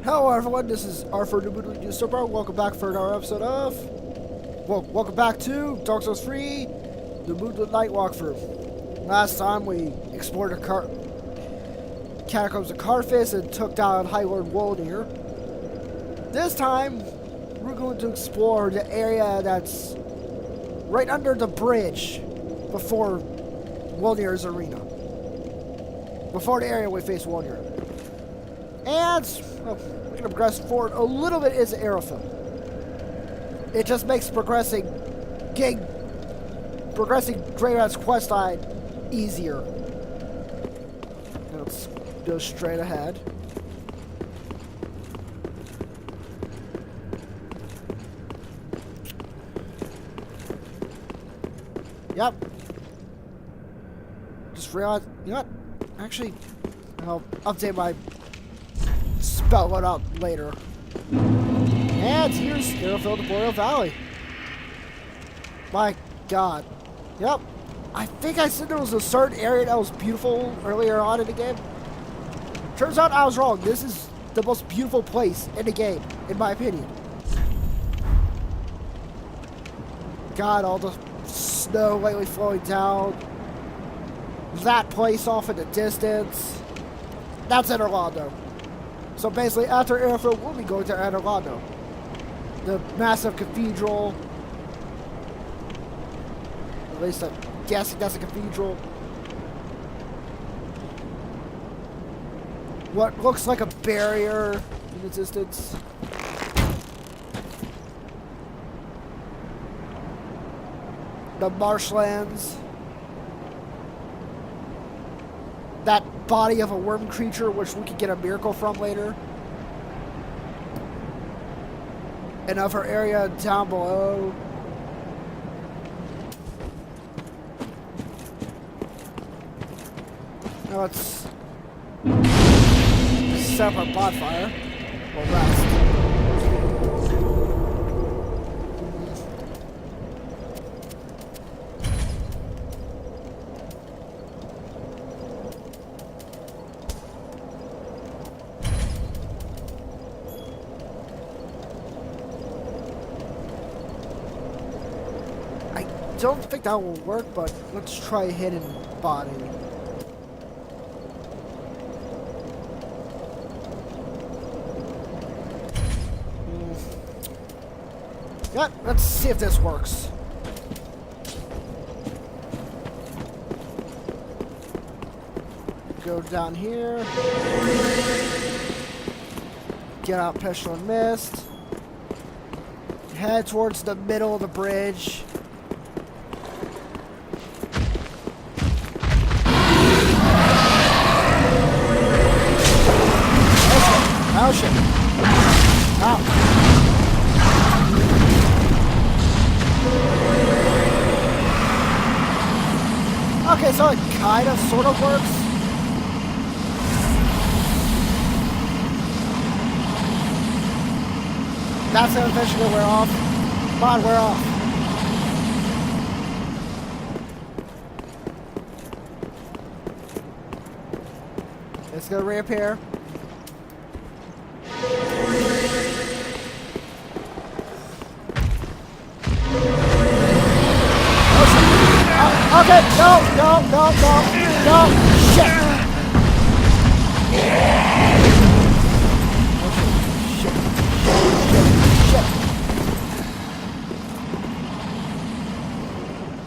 Hello everyone, this is Arthur the Moonlit Usurper. Welcome back for another episode of... Well, welcome back to Dark Souls 3, the Moonlit Night Walkthrough. Last time we explored the catacombs of Carthus and took down High Lord Wolnir. This time, we're going to explore the area that's right under the bridge before Wolnir's arena. Before the area we face Wolnir. And, well, we're going to progress forward a little bit is Arafil. It just makes progressing Greyrat's quest line easier. Let's go straight ahead. Yep. Just realized, you know what? Actually, I'll update my spell loadout later. And here's Arafil, the Boreal Valley. My god. Yep. I think I said there was a certain area that was beautiful earlier on in the game. Turns out I was wrong. This is the most beautiful place in the game, in my opinion. God, all the snow lately flowing down. That place off in the distance. That's Interlando. So basically, after Arafil, we'll be going to Interlando. The massive cathedral. At least I'm guessing that's a cathedral. What looks like a barrier in the distance. The marshlands. That body of a worm creature, which we could get a miracle from later. Another area down below. Now let's set up our bonfire. We'll rest. I don't think that will work, but let's try hidden body. Yeah, let's see if this works. Go down here. Get out Pestilent Mist. Head towards the middle of the bridge. Oh shit. Ow. Okay, so it kind of sort of works. That's gonna eventually wear off. Come on, wear off. It's gonna reappear. Okay, no, shit. Shit.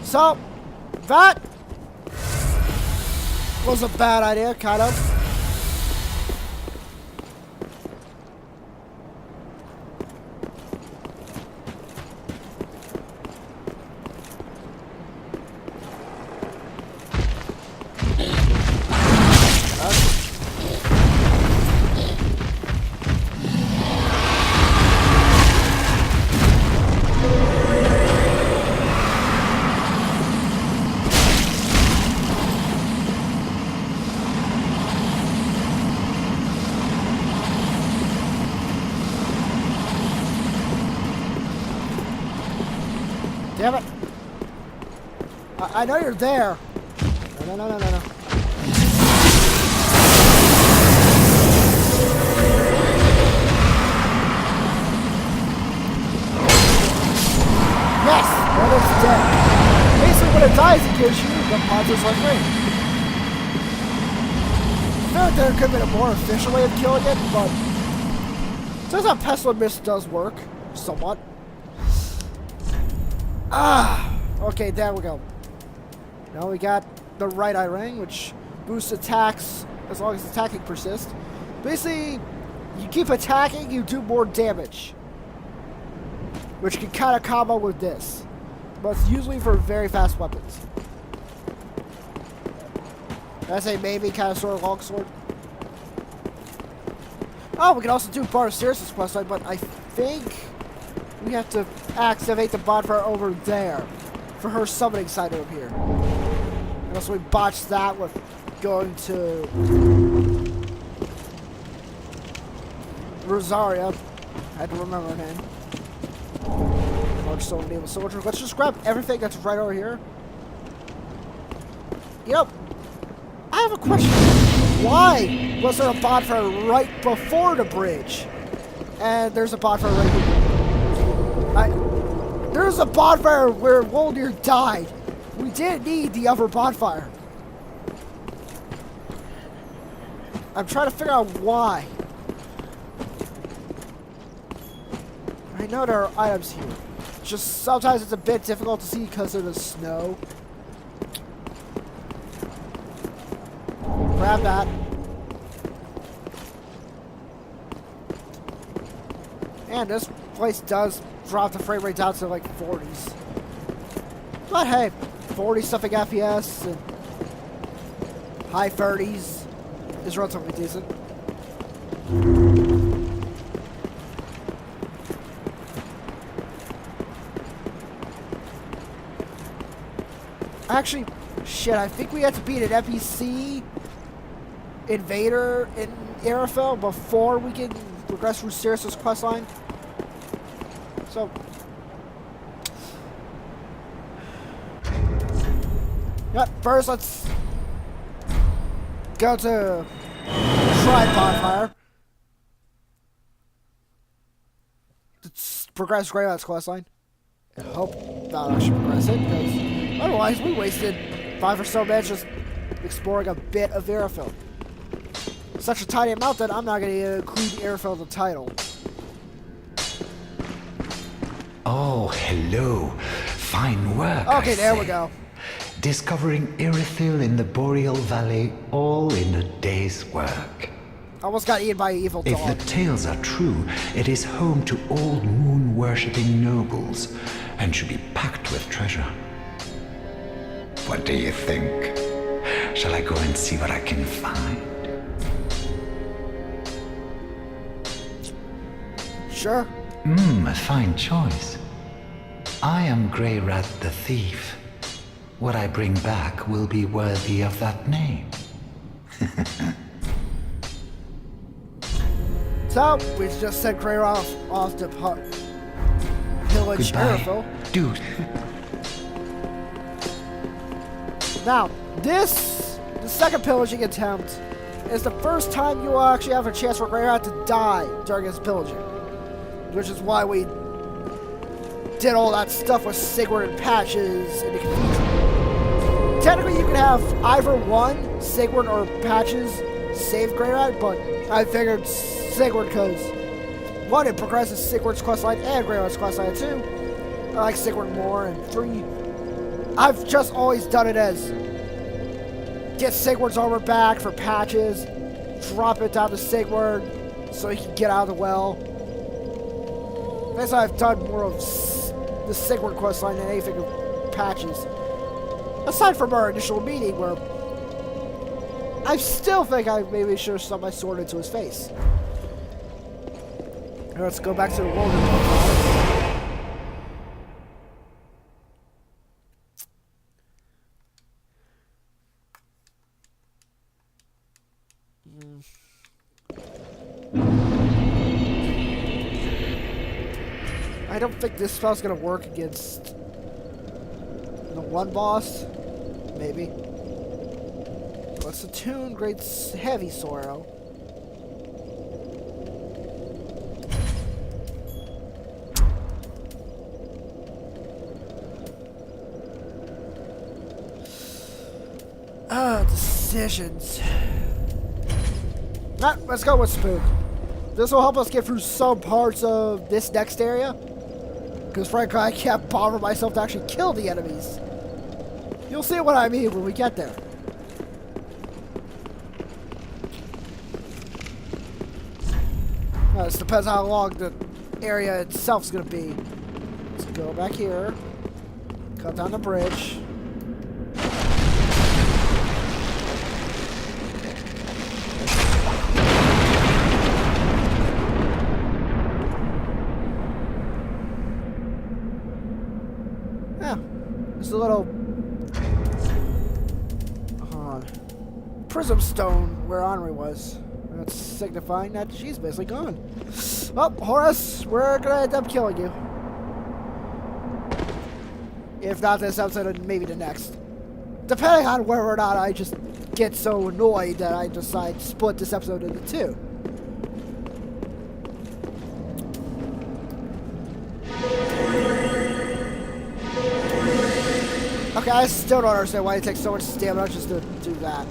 So, that was a bad idea, kind of. Damn it. I know you're there. No. just like me. I feel like there could have been a more efficient way of killing it, but turns out Pestilent Mist does work, somewhat. Okay, there we go. Now we got the right eye ring, which boosts attacks as long as attacking persists. Basically, you keep attacking, you do more damage. Which can kind of combo with this. But it's usually for very fast weapons. I say maybe kind of sort of longsword. Oh, we can also do Bar of Sirius's questline, but I think we have to activate the bonfire over there for her summoning side over here. Unless we botch that with going to Rosaria. I had to remember her name. Large Stone Naval Soldier. Let's just grab everything that's right over here. Yep. I have a question. Why was there a bonfire right before the bridge? And there's a bonfire right here. There's a bonfire where Wolnir died. We didn't need the other bonfire. I'm trying to figure out why. I know there are items here. Just sometimes it's a bit difficult to see because of the snow. Grab that. And this place does drop the frame rate down to like 40s. But hey, 40 something FPS and high 30s is relatively decent. Actually, shit, I think we have to beat an NPC invader in Arafel before we can progress through Sirius's questline. So, yep, first let's go to Shrine Bonfire. Let's progress Greylight's questline. I hope that'll actually progress it, because otherwise we wasted 5 or so minutes just exploring a bit of Arafel. Such a tiny amount that I'm not going to include Arafel in the title. Oh, hello. Fine work. Okay, there we go. Discovering Irithyll in the Boreal Valley, all in a day's work. Almost got eaten by an evil dog. If the tales are true, it is home to old moon-worshipping nobles, and should be packed with treasure. What do you think? Shall I go and see what I can find? Sure. A fine choice. I am Greyrat the Thief. What I bring back will be worthy of that name. So, we just sent Greyrat off to pillage Arafel. Dude. Now, the second pillaging attempt is the first time you will actually have a chance for Greyrat to die during his pillaging. Which is why we did all that stuff with Sigurd and Patches in the Cathedral. Technically, you can have either one, Sigurd or Patches, save Greyrat, but I figured Sigurd because, one, it progresses Sigurd's questline and Greyrat's questline too. I like Sigurd more, and 3, I've just always done it as get Sigurd's armor back for Patches, drop it down to Sigurd so he can get out of the well. Guess I've done more of the Sigurd questline than anything of Patches. Aside from our initial meeting where I still think I maybe should have stuck my sword into his face. Now let's go back to the world. I don't think this spell's gonna work against the one boss. Maybe. Let's attune Great Heavy Sorrow. decisions. Nah, let's go with Spook. This will help us get through some parts of this next area. Because frankly, I can't bother myself to actually kill the enemies. You'll see what I mean when we get there. This depends on how long the area itself is going to be. Let's go back here. Cut down the bridge. Yeah. There's a little prism stone where Henri was. That's signifying that she's basically gone. Oh, Horace, we're gonna end up killing you. If not this episode, then maybe the next. Depending on whether or not I just get so annoyed that I decide to split this episode into two. Okay, I still don't understand why it takes so much stamina just to do that.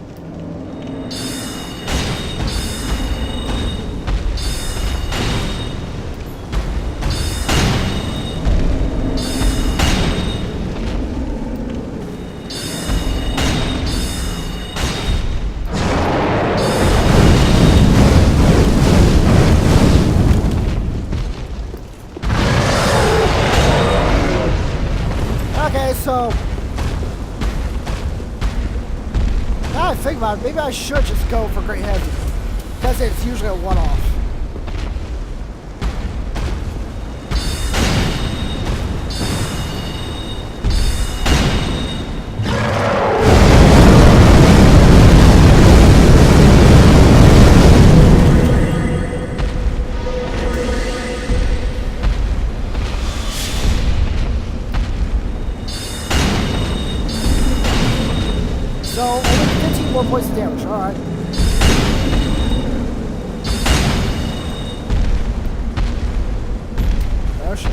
Okay, so now I think about it, maybe I should just go for Great Heavy, because it's usually a one-off. So, only 15 more points of damage, alright. Oh shit.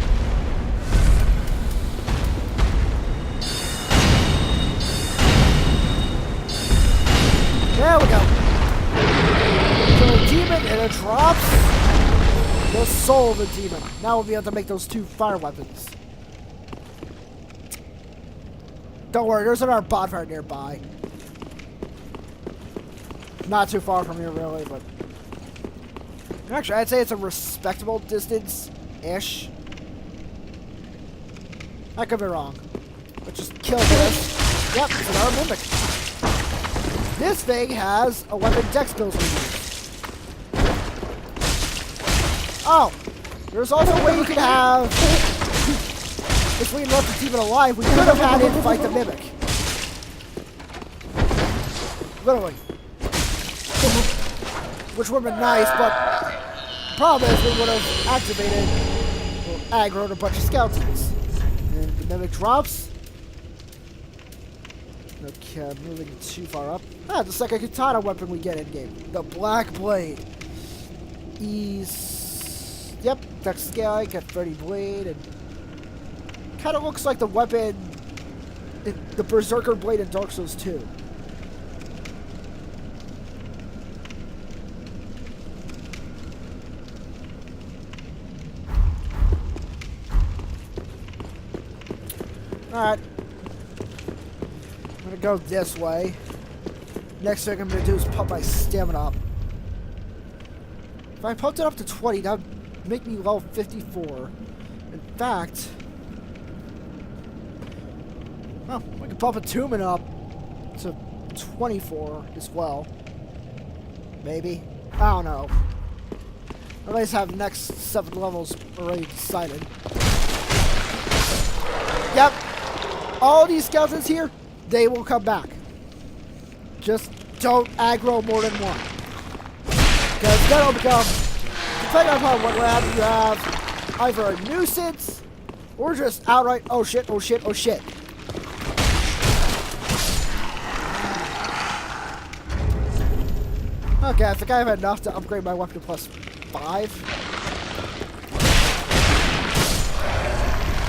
There we go. So the demon, and it drops the soul of the demon. Now we'll be able to make those 2 fire weapons. Don't worry, there's another bonfire nearby. Not too far from here, really, but... Actually, I'd say it's a respectable distance-ish. I could be wrong. But just kill this. Yep, it's another mimic. This thing has a weapon dex skills we use. Oh! There's also a way you can have... If we left the demon alive, we could have had it fight the mimic. Literally. Which would have been nice, but the problem is we would have activated or aggroed a bunch of skeletons. And the mimic drops. Okay, I'm moving too far up. Ah, the second katana weapon we get in game. The Black Blade. Yep, Dex Sky, got 30 Blade, and kind of looks like the weapon, the Berserker Blade in Dark Souls 2. Alright. I'm gonna go this way. Next thing I'm gonna do is pump my stamina up. If I pumped it up to 20, that would make me level 54. In fact... Oh, we can pump a Tumen up to 24 as well. Maybe. I don't know. At least have the next 7 levels already decided. Yep. All these skeletons here, they will come back. Just don't aggro more than one. Because then it'll become, depending on what round you have, either a nuisance or just outright, oh shit, oh shit, oh shit. Okay, I think I have enough to upgrade my weapon to +5.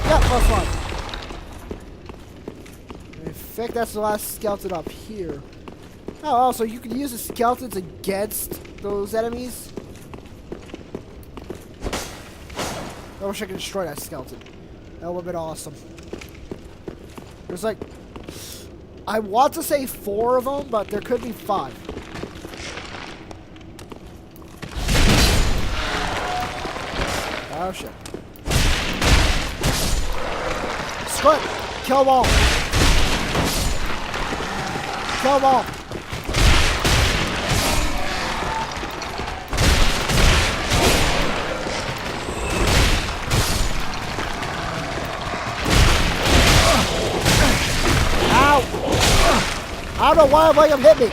Yeah, +1. I think that's the last skeleton up here. Oh, also, you can use the skeletons against those enemies. I wish I could destroy that skeleton. That would have been awesome. There's like... I want to say 4 of them, but there could be 5. Oh, shit. Scrap! Kill them all! Kill them all! I don't know why I'm letting him hit me.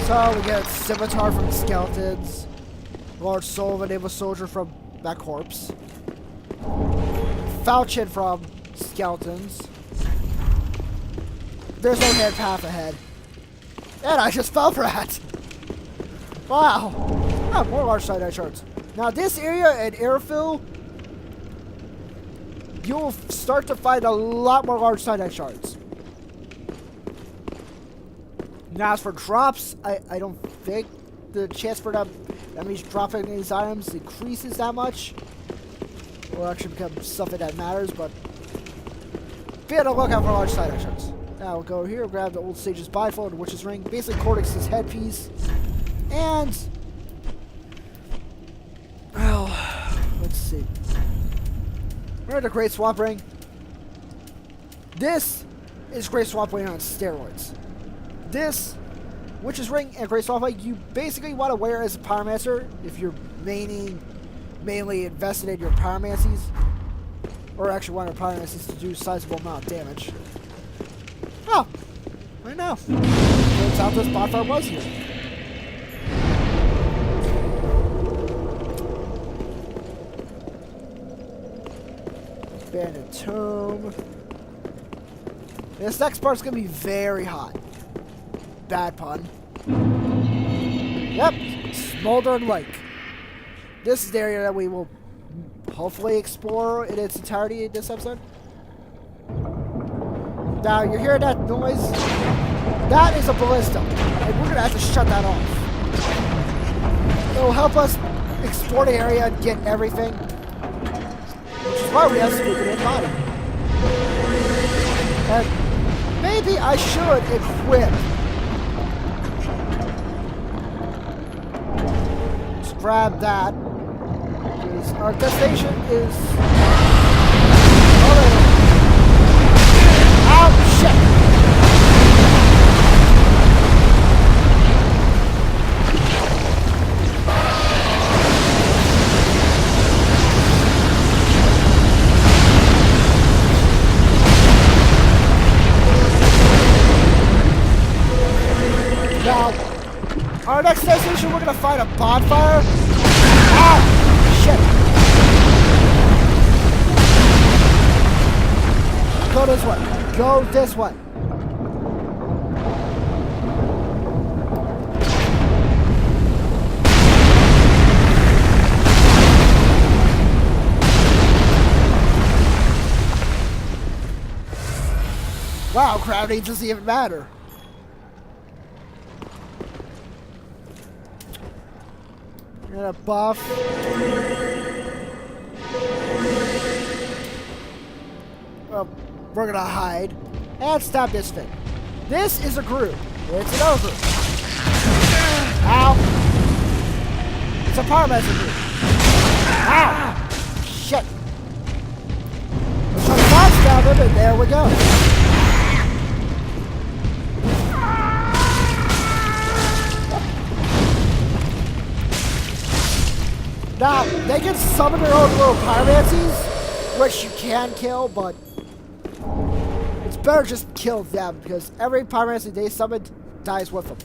So we get Scimitar from the Skeletons, Large Soul of a Naval Soldier from that corpse, Falchion from Skeletons. There's no hand path ahead. And I just fell for that! Wow! Oh, more large side-eye shards. Now this area and airfill, you'll start to find a lot more large side-eye shards. Now as for drops, I don't think the chance for them, that means dropping these items increases that much. Or actually becomes something that matters, but be on the lookout for large side actions. Now we'll go here, grab the old sage's bifold, Witch's Ring, basically Cortex's headpiece, and well, let's see. We're at the Great Swamp Ring. This is Great Swamp Ring on steroids. This Witch's Ring and Great Swamp Ring you basically want to wear as a pyromancer if you're mainly invested in your pyromancies, or actually want your pyromancies to do a sizable amount of damage. Oh, I know. Turns out this bonfire was here. Abandoned Tomb. This next part's gonna be very hot. Bad pun. Yep, Smoldering Lake. This is the area that we will hopefully explore in its entirety in this episode. Now, you hear that noise? That is a ballista, and we're gonna have to shut that off. It will help us explore the area and get everything, which is why we have stupid in body. And maybe I should equip. Let's grab that. Because our destination is... Oh, shit! Now, our next destination, we're gonna find a bonfire. Ah, shit! Go this way. Go this way. Wow, crowding doesn't even matter. You're gonna buff. Well, we're gonna hide and stop this thing. This is a group. It's an over. Ow! It's a pyromancer group. Ow! Shit! Let's try to box down them, and there we go. Now, they can summon their own little pyromancies, which you can kill, but it's better just kill them, because every pyromancy they summon dies with them.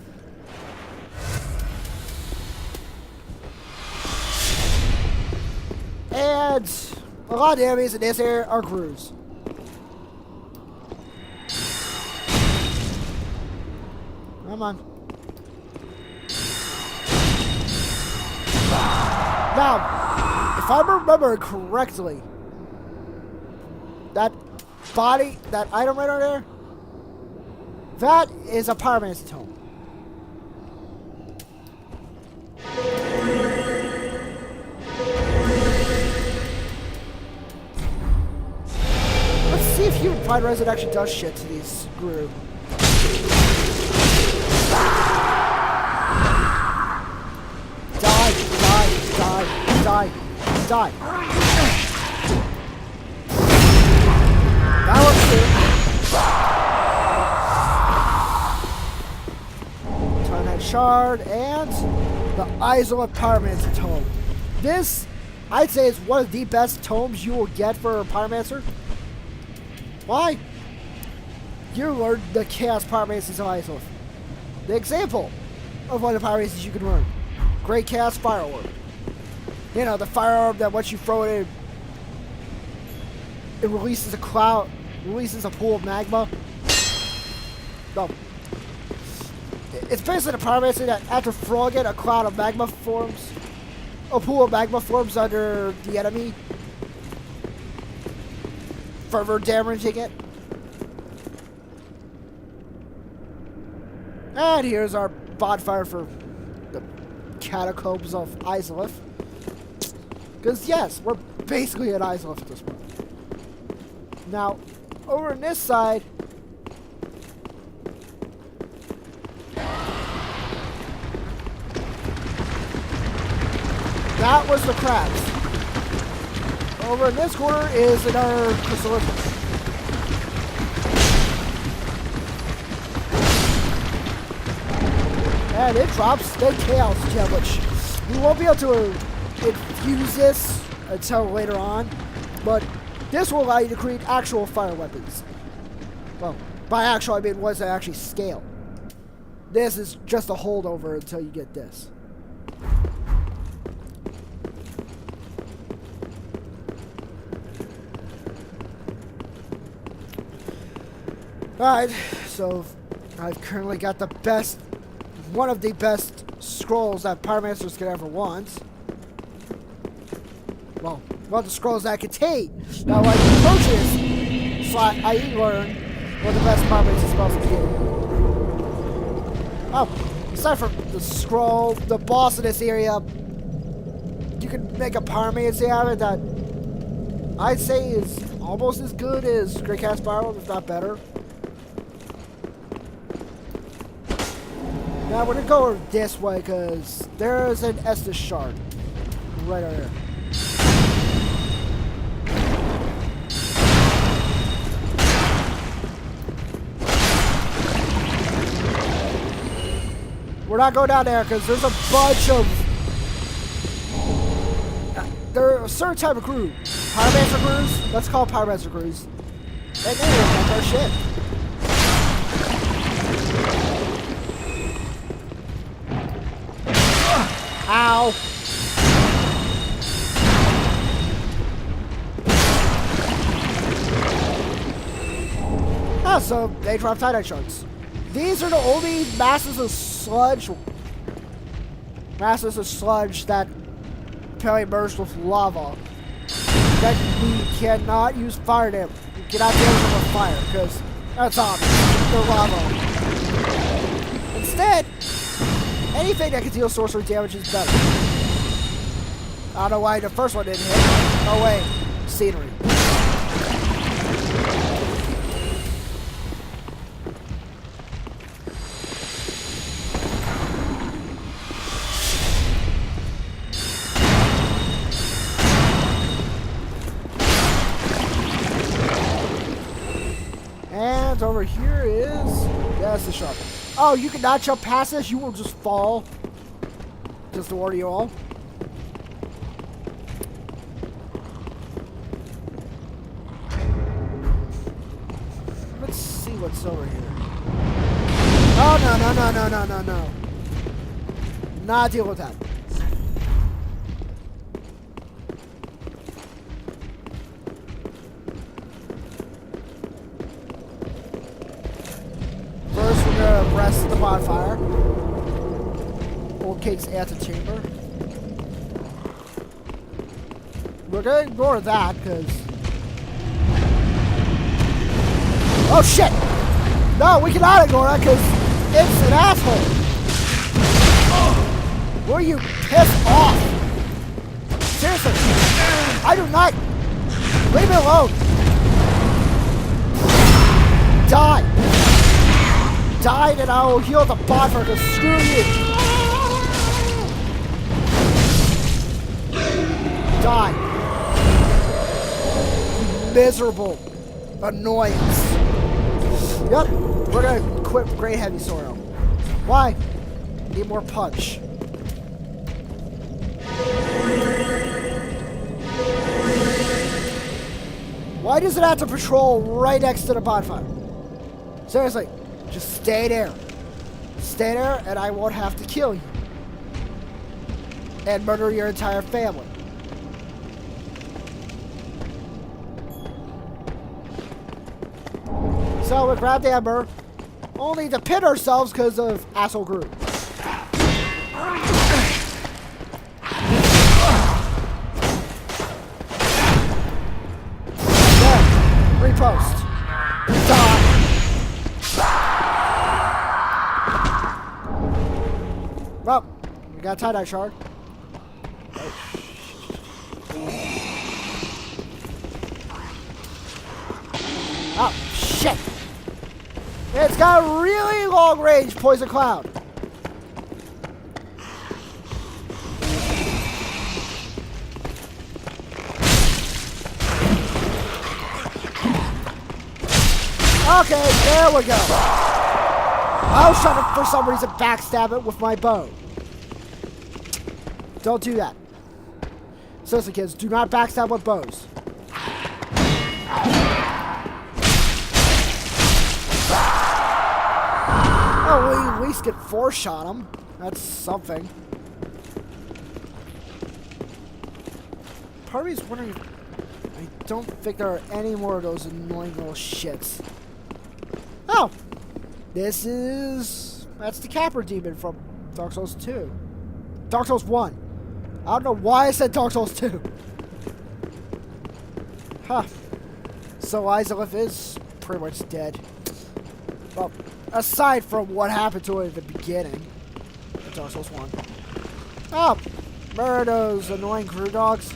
And a lot of the enemies in this area are grooves. Come on. Now, if I remember correctly, that body, that item right over there, that is a pyromancer tome. Let's see if human pride resin actually does shit to these group. Die, die, die, die, die. That one's good. Time shard and the Isolate Pyromancer tome. This, I'd say, is one of the best tomes you will get for a Pyromancer. Why? You learn the Chaos Pyromancers of Isolate. The example of one of the Pyromancers you can learn. Great Chaos Fire Orb. You know, the fire orb that once you throw it in, it releases a cloud, releases a pool of magma. No. It's basically the pyromancer that after throwing it, a cloud of magma forms. A pool of magma forms under the enemy. Further damaging it. And here's our bonfire for the catacombs of Isolith. Because yes, we're basically at Isolith at this point. Now, over on this side, that was the crabs. Over in this corner is another chrysalis. And it drops the chaos gem, which we won't be able to infuse this until later on, but this will allow you to create actual fire weapons. Well, by actual I mean ones that actually scale. This is just a holdover until you get this. Alright, so I've currently got the best, one of the best scrolls that Pyromancers could ever want. Well, one of the scrolls that contain. Now, like approaches, I learn what the best Pyromancer spells can do. Oh, aside from the scroll, the boss in this area, you can make a Pyromancer out of it that I'd say is almost as good as Great Cat Spiral, if not better. Now we're gonna go this way because there's an Estus shard right over there. We're not going down there because there's a bunch of. There are a certain type of crew. Pyromancer crews? Let's call Pyromancer crews. And they look like our shit. Ow! Ah, so they drop tie-dye shards. These are the only masses of sludge that can emerge with lava that we cannot use fire damage. We cannot damage them with fire because that's obvious. They're lava. Instead, anything that can deal sorcery damage is better. I don't know why the first one didn't hit. Oh wait, scenery. And over here is, yeah, that's the sharp. Oh, you cannot jump past this. You will just fall. Just to warn you all. Let's see what's over here. Oh, no. Not deal with that. bonfire. Old Cake's antechamber. We're gonna ignore that, because... Oh shit! No, we cannot ignore that, because it's an asshole! Will you piss off? Seriously! I do not... Leave me alone! Die! Die and I will heal the bonfire, because screw you! Die! Miserable annoyance. Yep, we're gonna quit Great Heavy Soil. Why? Need more punch. Why does it have to patrol right next to the bonfire? Seriously, just stay there. Stay there and I won't have to kill you. And murder your entire family. So we grabbed Amber, only to pin ourselves because of asshole Groot. There, repost. Die. Well, we got a tie-dye shard. Oh, shit! It's got a really long range poison cloud. Okay, there we go. I was trying to, for some reason, backstab it with my bow. Don't do that. Seriously, kids, do not backstab with bows. Oh, we at least get 4-shot him. That's something. Part of me is wondering if I don't think there are any more of those annoying little shits. Oh! This is... That's the Capper Demon from Dark Souls 2. Dark Souls 1. I don't know why I said Dark Souls 2. Huh. So Izalith is pretty much dead. Well, aside from what happened to it at the beginning of Dark Souls 1. Oh! Murder those annoying crew dogs.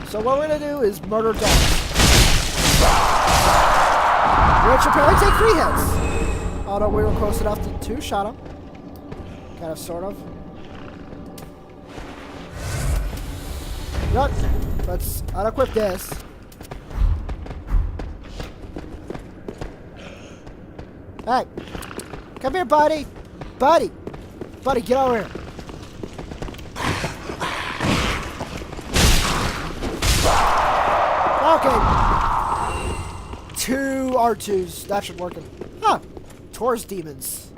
So what we're gonna do is murder dogs. Which apparently take 3 hits. Although we were close enough to 2-shot him. Kind of, sort of. Yep. Let's unequip this. Hey. Come here, buddy. Buddy. Buddy, get over here. Okay. 2 R2s. That should work. Huh. Taurus demons.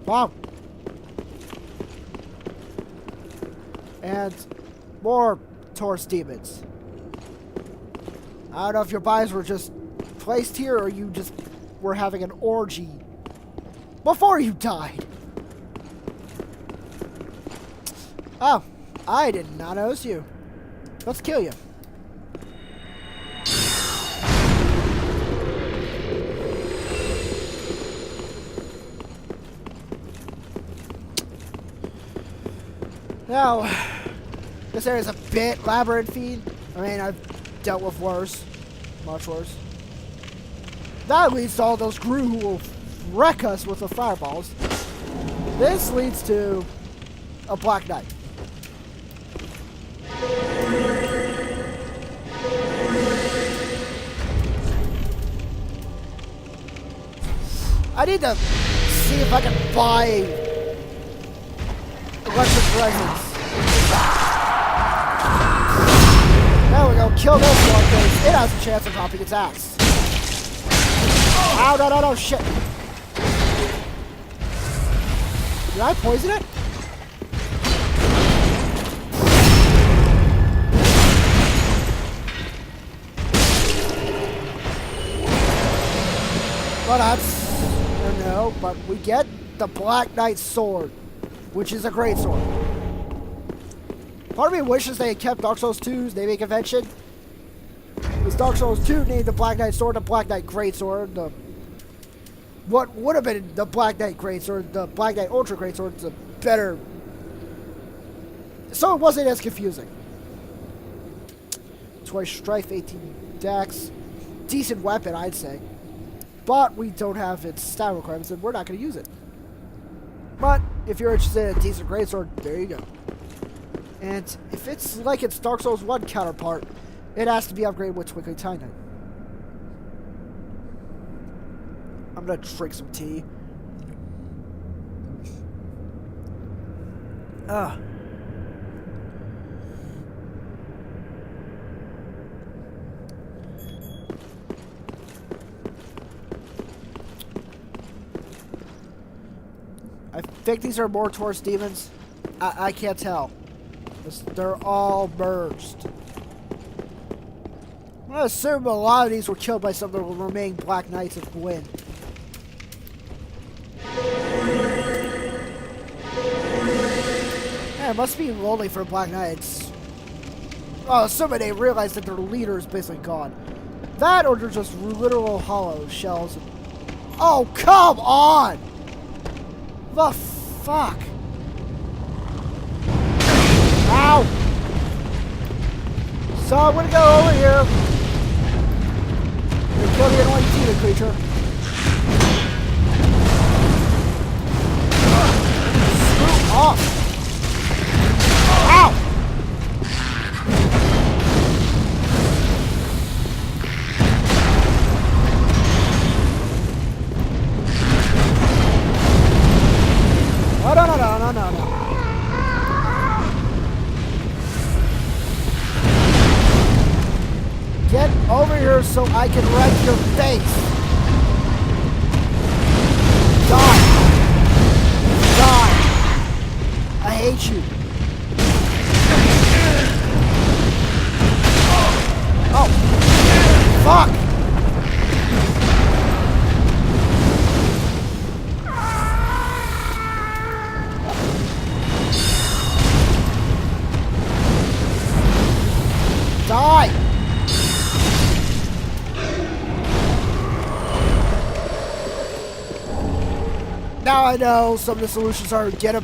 Wow. And more Taurus demons. I don't know if your bodies were just placed here or you just were having an orgy before you died. Oh, I did not notice you. Let's kill you. Now, this area's a bit labyrinthy. I mean, I've dealt with worse. Much worse. That leads to all those Gru who will wreck us with the fireballs. This leads to a Black Knight. I need to see if I can buy electric resins. There we go, kill this one because it has a chance of dropping its axe. Ow, no, shit. Did I poison it? Well, that's... no, but we get the Black Knight's sword, which is a great sword. Part of me wishes they had kept Dark Souls 2's naming convention. Because Dark Souls 2 named the Black Knight sword the Black Knight Greatsword. The what would have been the Black Knight Greatsword, the Black Knight Ultra Greatsword, is a better... so it wasn't as confusing. Twice Strife, 18 Dex. Decent weapon, I'd say. But we don't have its stat requirements, and we're not going to use it. But if you're interested in a decent greatsword, there you go. And if it's like its Dark Souls 1 counterpart, it has to be upgraded with Twinkling Titanite. I'm going to drink some tea. I think these are more towards demons. I can't tell. They're all merged. I'm going to assume a lot of these were killed by some of the remaining Black Knights of Gwyn. Yeah, it must be lonely for Black Knights. Oh, assuming they realize that their leader is basically gone. That or they're just literal hollow shells. Oh, come on! The fuck? Ow! So I'm gonna go over here and kill the annoying demon creature. Screw off! Ow! No. Get over here so I can wreck your face. Die. Die. I hate you. Oh. Fuck. Die! Now I know some of the solutions are get a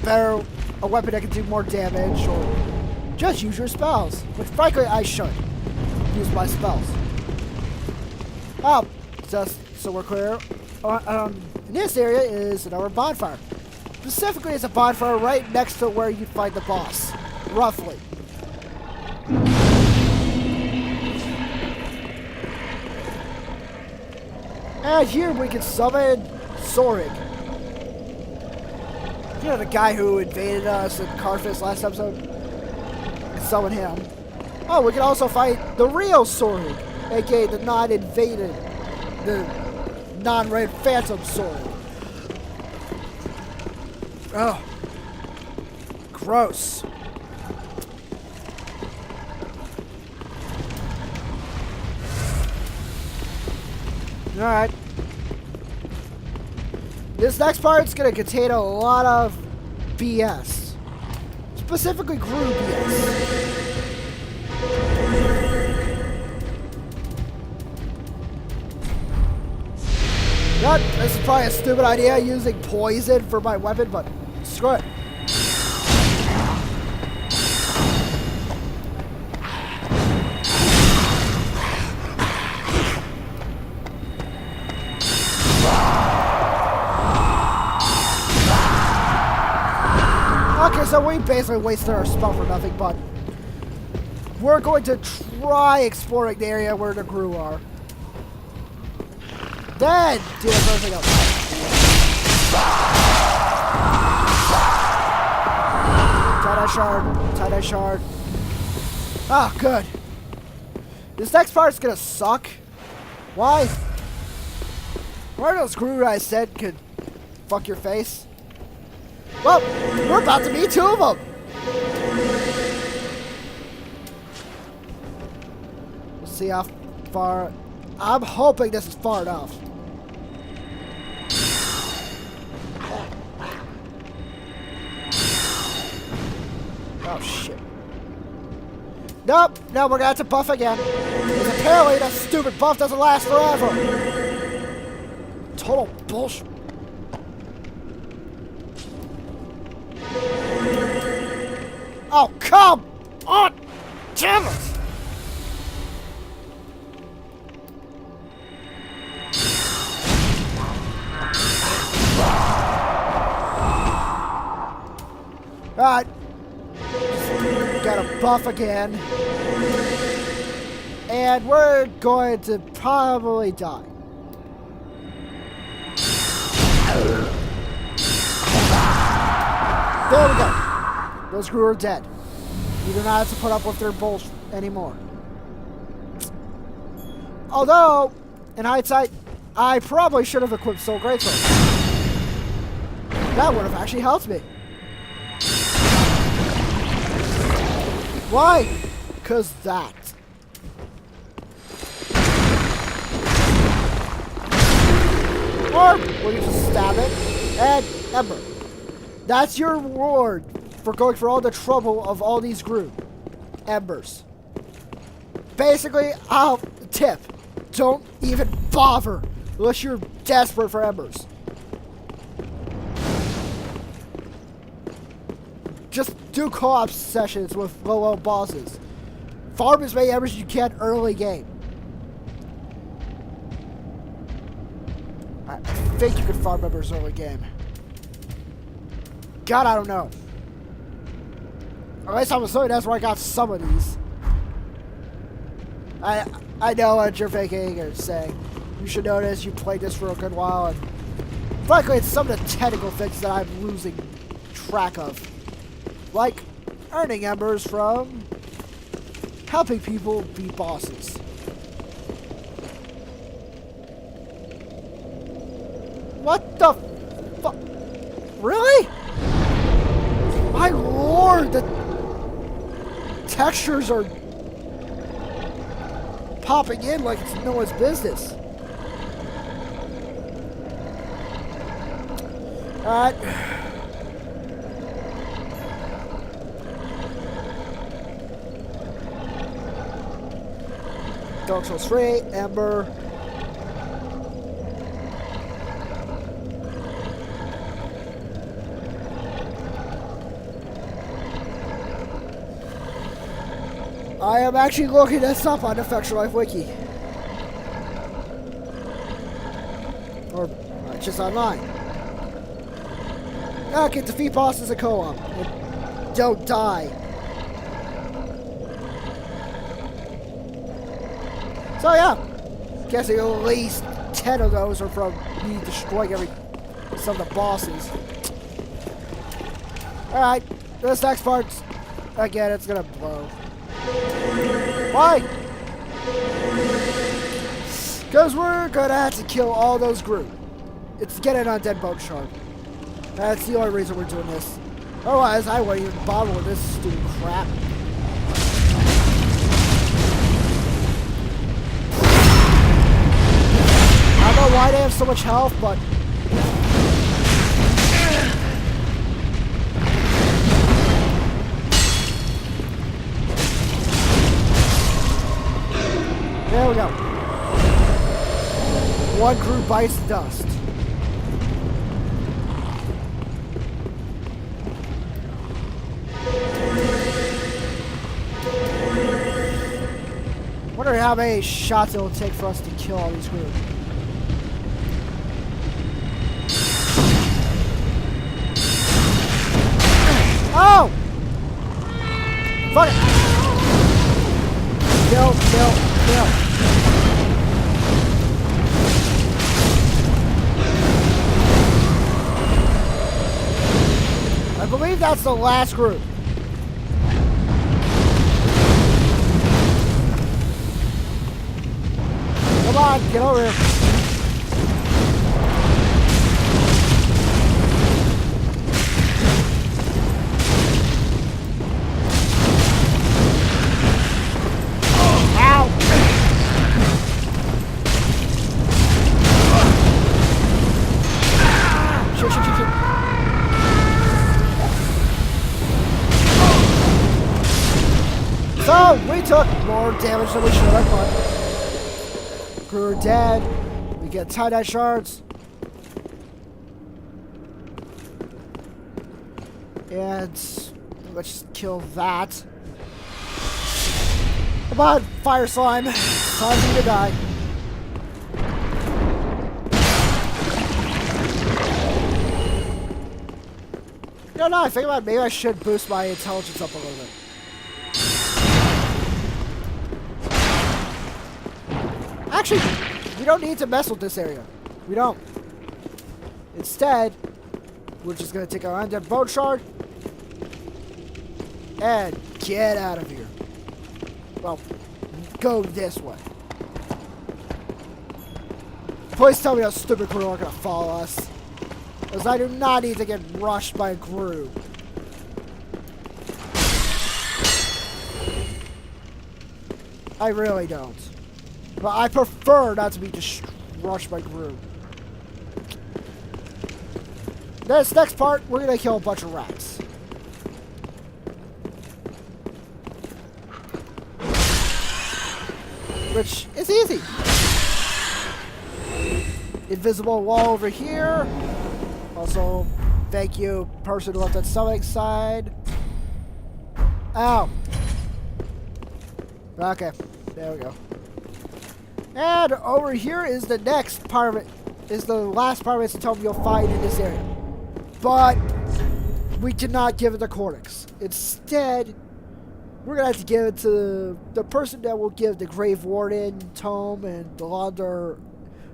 weapon that can do more damage, or just use your spells. Which frankly I should use my spells. Oh, just so we're clear, in this area is another bonfire. Specifically, it's a bonfire right next to where you fight the boss, roughly. And here we can summon Sorig. You know the guy who invaded us in Carthage last episode? We can summon him. Oh, we can also fight the real Sorig, aka the non-invaded, the non-red phantom Sorig. Oh. Gross. Alright. This next part's gonna contain a lot of BS. Specifically Gru BS. This is probably a stupid idea using poison for my weapon, but screw it. Okay, so we basically wasted our spell for nothing, but we're going to try exploring the area where the Gru are. Then do everything else. Tie-dye shard. Ah, good. This next part's gonna suck. Why? Why are those Gru I said could fuck your face? Well, we're about to meet two of them. We'll see how far. I'm hoping this is far enough. Oh shit. Nope, no, we're gonna have to buff again. Because apparently that stupid buff doesn't last forever. Total bullshit. Oh, come on! Damn it! Alright. Got a buff again. And we're going to probably die. There we go. Those crew are dead. You do not have to put up with their bullshit anymore. Although, in hindsight, I probably should have equipped Soul Greatsword. That would have actually helped me. Why? Because that. Or will you just stab it? And Ember. That's your reward for going for all the trouble of all these group. Embers. Basically, tip. Don't even bother unless you're desperate for embers. Just do co-op sessions with low bosses. Farm as many embers as you can early game. I think you can farm embers early game. God, I don't know. At least I'm assuming that's where I got some of these. I know what you're thinking or saying. You should notice you played this for a good while, and frankly, it's some of the technical things that I'm losing track of. Like earning embers from helping people beat bosses. What the fuck? Really? My lord, the textures are popping in like it's no one's business. Alright. Dark Souls 3, Ember. I am actually looking this up on the Effectual Life Wiki. Or just online. Okay, defeat bosses in co-op. Don't die. So yeah, guessing at least 10 of those are from me destroying some of the bosses. Alright, this next part, again, it's gonna blow. Why? Because we're gonna have to kill all those group. It's getting on Dead Bone Shard. That's the only reason we're doing this. Otherwise, I wouldn't even bother with this stupid crap. I don't know why they have so much health, but there we go. One group bites dust. Wonder how many shots it will take for us to kill all these groups. Oh! Fuck it! Kill. I believe that's the last group. Come on, get over here. So, we took more damage than we should have, but we're dead. We get tie-dye shards. And let's just kill that. Come on, fire slime. It's time for you to die. No, I think about it, maybe I should boost my intelligence up a little bit. Actually, we don't need to mess with this area. We don't. Instead, we're just going to take our undead bone shard and get out of here. Well, go this way. Please tell me those stupid crew aren't going to follow us. Because I do not need to get rushed by a crew. I really don't. But I prefer not to be just rushed by crew. This next part, we're going to kill a bunch of rats. Which is easy. Invisible wall over here. Also, thank you, person who left that stomach side. Ow. Okay, there we go. And over here is the next part of it. Is the last part of its tome you'll find in this area. But we did not give it to Cortex. Instead, we're going to have to give it to the person that will give the Grave Warden tome and the Launder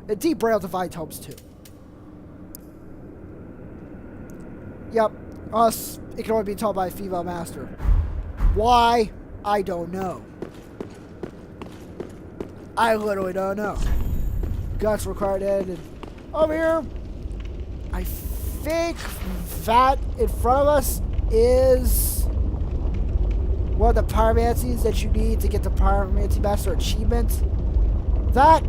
and Deep Braille Divine tomes too. Yep, us, it can only be told by a female master. Why? I don't know. I literally don't know. Guts required in, and over here, I think that in front of us is one of the pyromancies that you need to get the pyromancy master achievement. That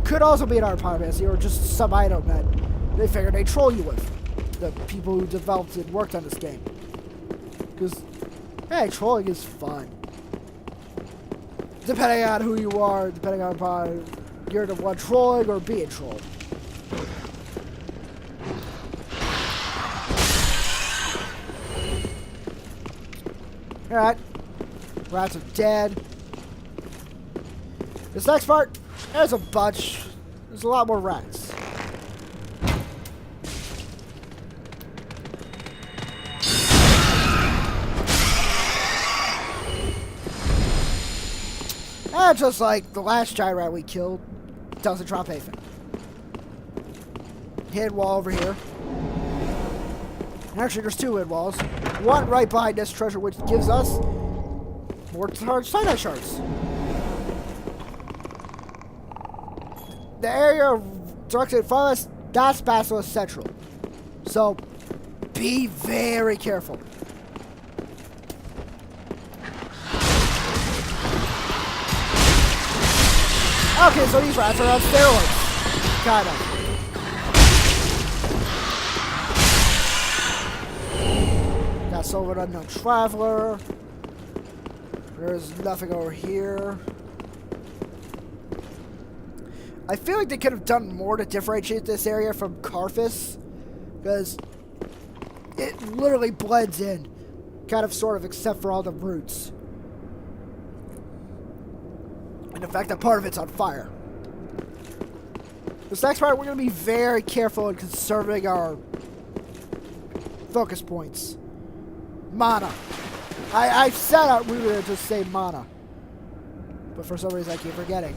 could also be an art pyromancy or just some item that they figured they'd troll you with. The people who developed and worked on this game. Because, hey, trolling is fun. Depending on who you are, depending on you're the one trolling or being trolled. Alright. Rats are dead. This next part, there's a bunch. There's a lot more rats. And just like the last giant rat we killed, doesn't drop anything. Hidden wall over here. Actually, there's two hidden walls. One right behind this treasure, which gives us more tie-dye shards. The area directly in front of us, that's Basilisk Central. So, be very careful. Okay, so these rats are on steroids. Kind of. Got Soul of an Unknown Traveler. There's nothing over here. I feel like they could have done more to differentiate this area from Karthus, because it literally blends in, kind of, sort of, except for all the roots. And the fact that part of it's on fire. This next part, we're going to be very careful in conserving our focus points. Mana. I said out we were going to just say mana. But for some reason I keep forgetting.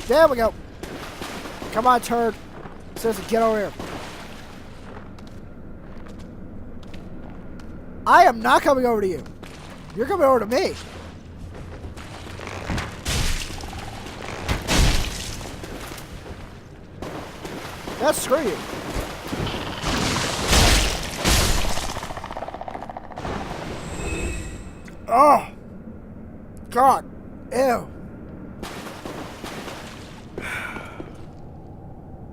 There we go. Come on, turd. Seriously, get over here. I am not coming over to you. You're coming over to me. That's screw you. Oh. God. Ew.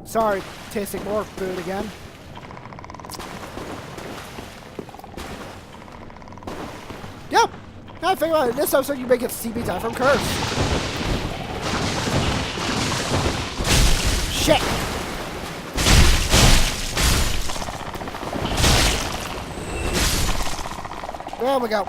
Sorry, tasting more food again. Now I think about it, in this episode you may get to see me die from curse. Shit! There we go.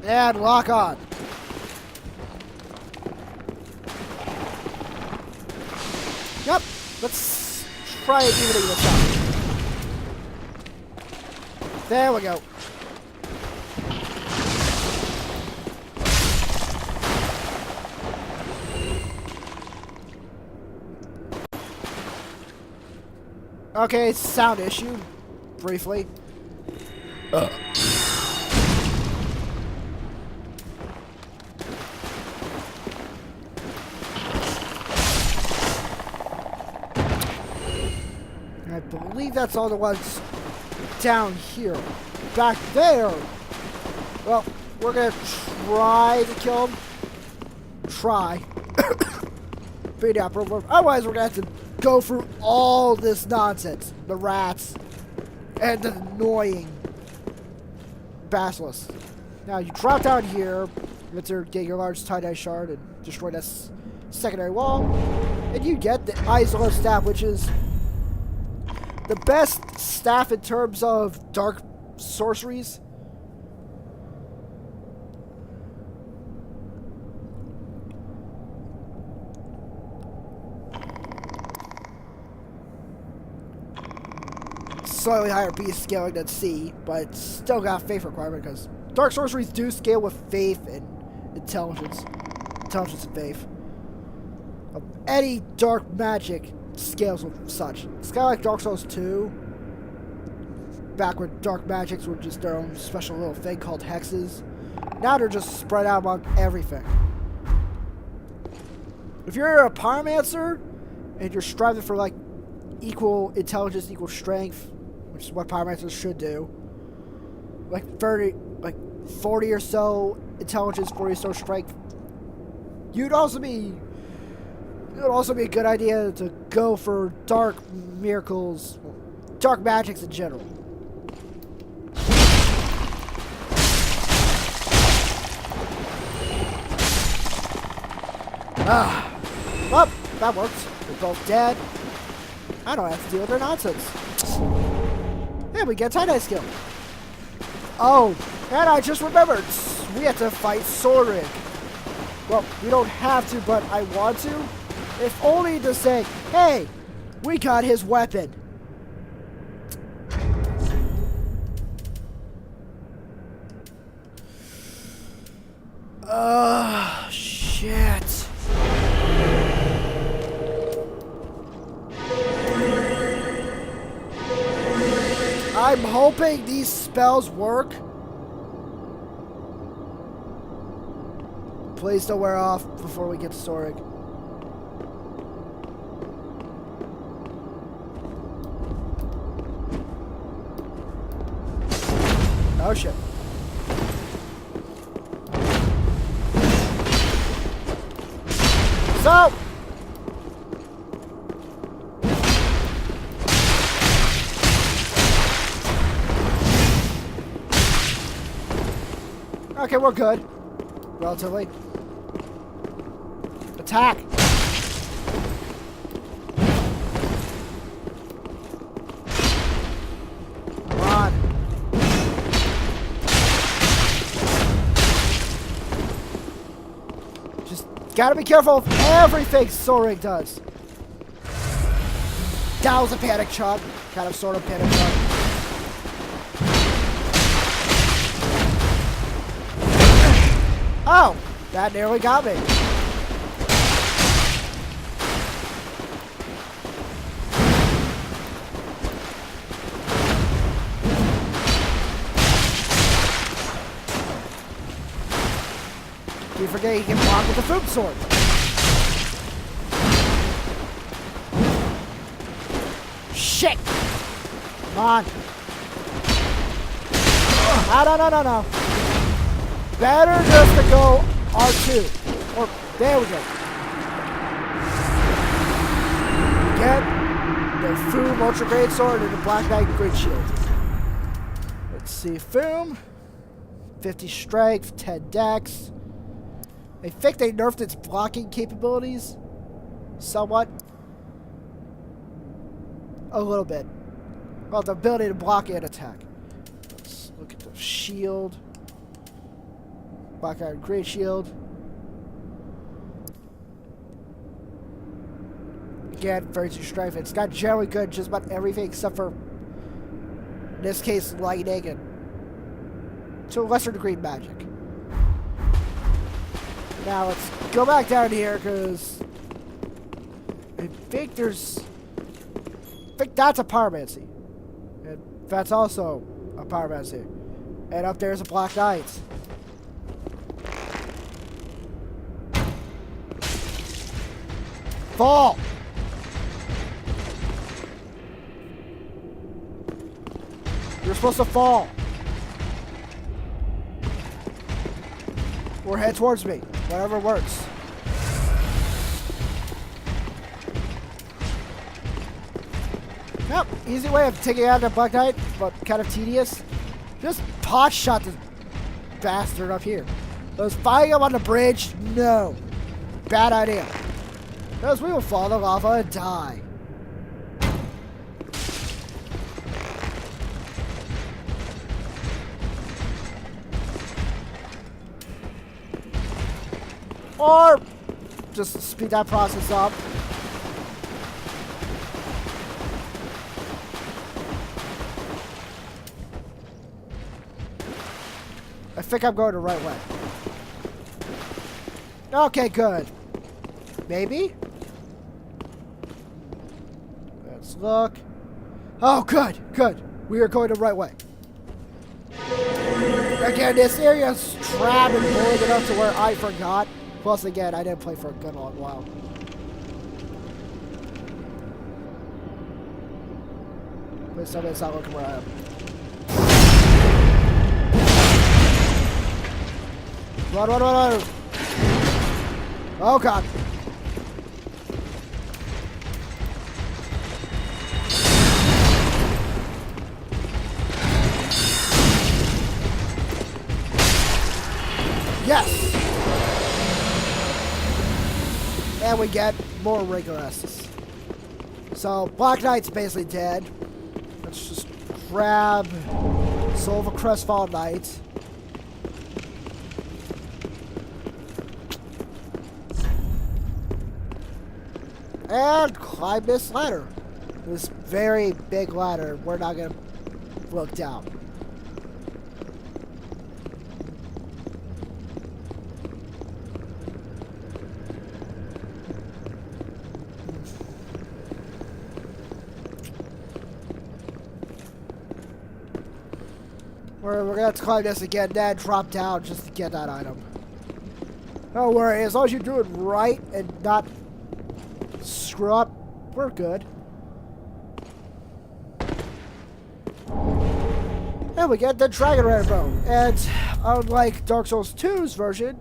And lock on. Yep, let's try it evening this out. There we go. Okay, sound issue, briefly. I believe that's all the ones down here. Back there! Well, we're gonna try to kill him. Try. Beat up. Otherwise, we're gonna have to go through all this nonsense. The rats. And the annoying basilisks. Now, you drop down here. Get your large tie-dye shard and destroy that secondary wall. And you get the Isola staff, which is the best staff in terms of dark sorceries. Slightly higher beast scaling than C, but it's still got a faith requirement because dark sorceries do scale with faith and intelligence. Intelligence and faith. Any dark magic scales with such. It's kind of like Dark Souls 2. Back when dark magics were just their own special little thing called hexes. Now they're just spread out among everything. If you're a pyromancer and you're striving for like equal intelligence, equal strength, which is what pyromancers should do, like 40 or so intelligence, 40 or so strength, it would also be a good idea to go for dark miracles, dark magics in general. Well, that worked. We're both dead. I don't have to deal with their nonsense. Yeah, we get tie-dye skill. Oh, and I just remembered. We have to fight Lothric. Well, we don't have to, but I want to. If only to say, hey, we got his weapon. Shit. I'm hoping these spells work. Please don't wear off before we get to Lothric. Oh shit. So okay, we're good. Relatively. Attack! Come on. Just gotta be careful of everything Lothric does. That was a panic shot. Kind of sort of panic shot. Oh! That nearly got me. You forget he can block with the food sword. Shit! Come on. No. Better just to go R2. Or, there we go. Again, the Foom Ultra Great Sword and the Black Knight Great Shield. Let's see, Foom. 50 strength, 10 dex. I think they nerfed its blocking capabilities somewhat. A little bit. Well, the ability to block and attack. Let's look at the shield. Black Iron Great Shield. Again, 32 strength. It's got generally good just about everything except for, in this case, lightning and to a lesser degree magic. Now let's go back down here because I think that's a pyromancy. And that's also a pyromancy. And up there's a Black Knight. Fall! You're supposed to fall. Or head towards me. Whatever works. Yep, easy way of taking out the Black Knight, but kind of tedious. Just pot shot this bastard up here. Was fighting him on the bridge? No. Bad idea. Because we will fall the lava and die. Or just speed that process up. I think I'm going the right way. Okay, good. Maybe? Let's look. Oh, good, good. We are going the right way. Again, this area is trapped and bullied enough to where I forgot. Plus, again, I didn't play for a good long while. Please tell me it's not looking where I am. Run, run, run, run! Oh, God. Yes! And we get more rigorists. So, Black Knight's basically dead. Let's just grab Soul of a Crestfallen Knight. And climb this ladder. This very big ladder. We're not going to look down. We're going to have to climb this again, then drop down just to get that item. Don't worry, as long as you do it right and not screw up, we're good. And we get the Dragon Rainbow. And unlike Dark Souls 2's version,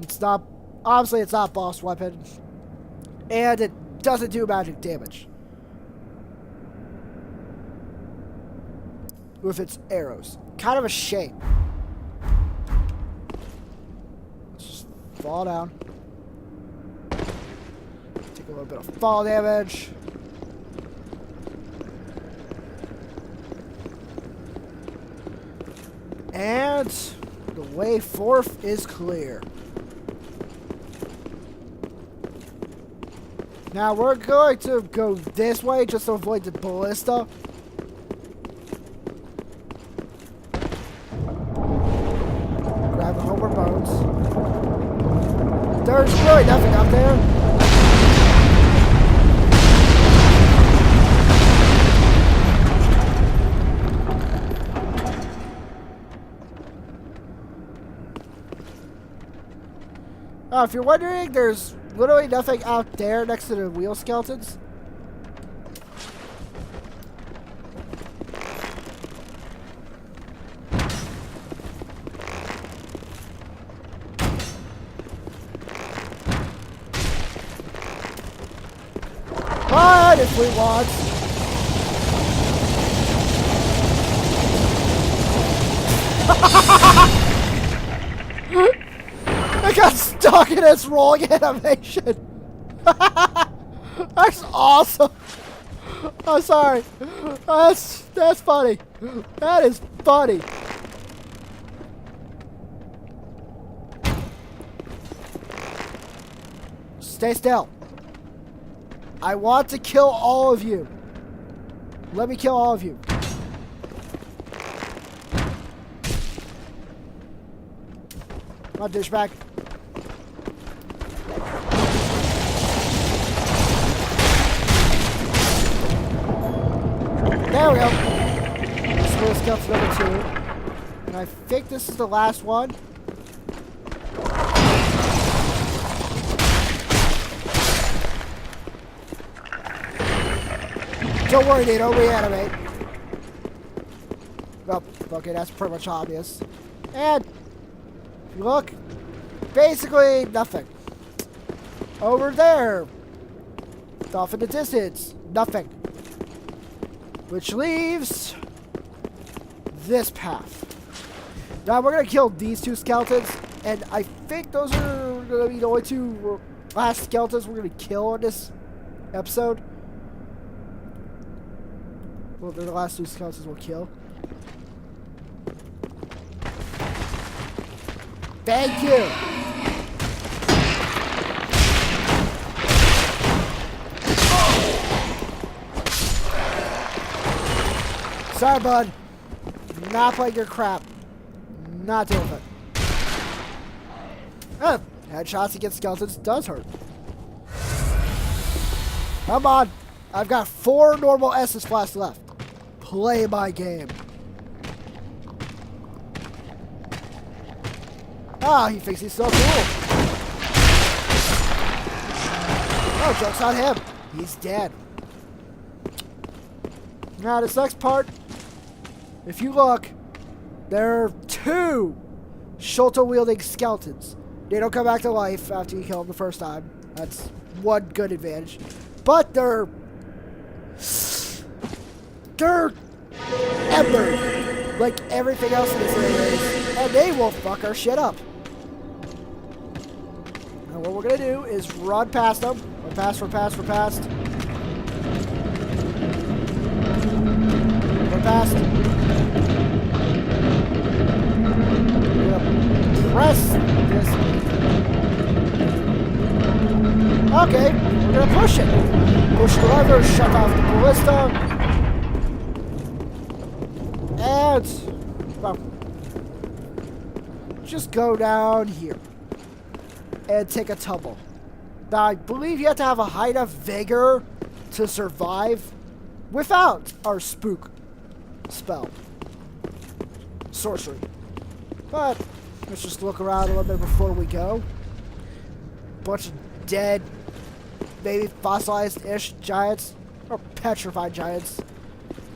it's not, obviously it's not a boss weapon. And it doesn't do magic damage. With its arrows. Kind of a shame. Let's just fall down. Take a little bit of fall damage. And the way forth is clear. Now we're going to go this way just to avoid the ballista. Grab the Homer bones. There's really nothing up there. If you're wondering, there's literally nothing out there next to the wheel skeletons. But if we want. I got stuck in its rolling animation. That's awesome. I'm sorry. That's funny. That is funny. Stay still. I want to kill all of you. Let me kill all of you. Come on, douchebag. There we go. This is skeleton number 2. And I think this is the last one. Don't worry, they don't reanimate. Oh, okay, that's pretty much obvious. And if you look, basically nothing. Over there, off in the distance, nothing. Which leaves this path. Now we're gonna kill these 2 skeletons, and I think those are gonna be the only 2 last skeletons we're gonna kill in this episode. Well, they're the last 2 skeletons we'll kill. Thank you! Sorry, bud. Not playing your crap. Not doing it. Headshots against skeletons does hurt. Come on. I've got 4 normal Estus flasks left. Play my game. Ah, he thinks he's so cool. Oh, joke's on him. He's dead. Now, this next part, if you look, there are 2 Shulta-wielding skeletons. They don't come back to life after you kill them the first time. That's one good advantage. But they're embered, like everything else in this area is, and they will fuck our shit up. Now what we're gonna do is run past them. Run past. Run past. We're gonna press this. Okay, we're gonna push it. Push the lever, shut off the ballista. And, well, just go down here and take a tumble. Now, I believe you have to have a high enough vigor to survive without our spook spell. Sorcery. But, let's just look around a little bit before we go. Bunch of dead, maybe fossilized-ish giants, or petrified giants.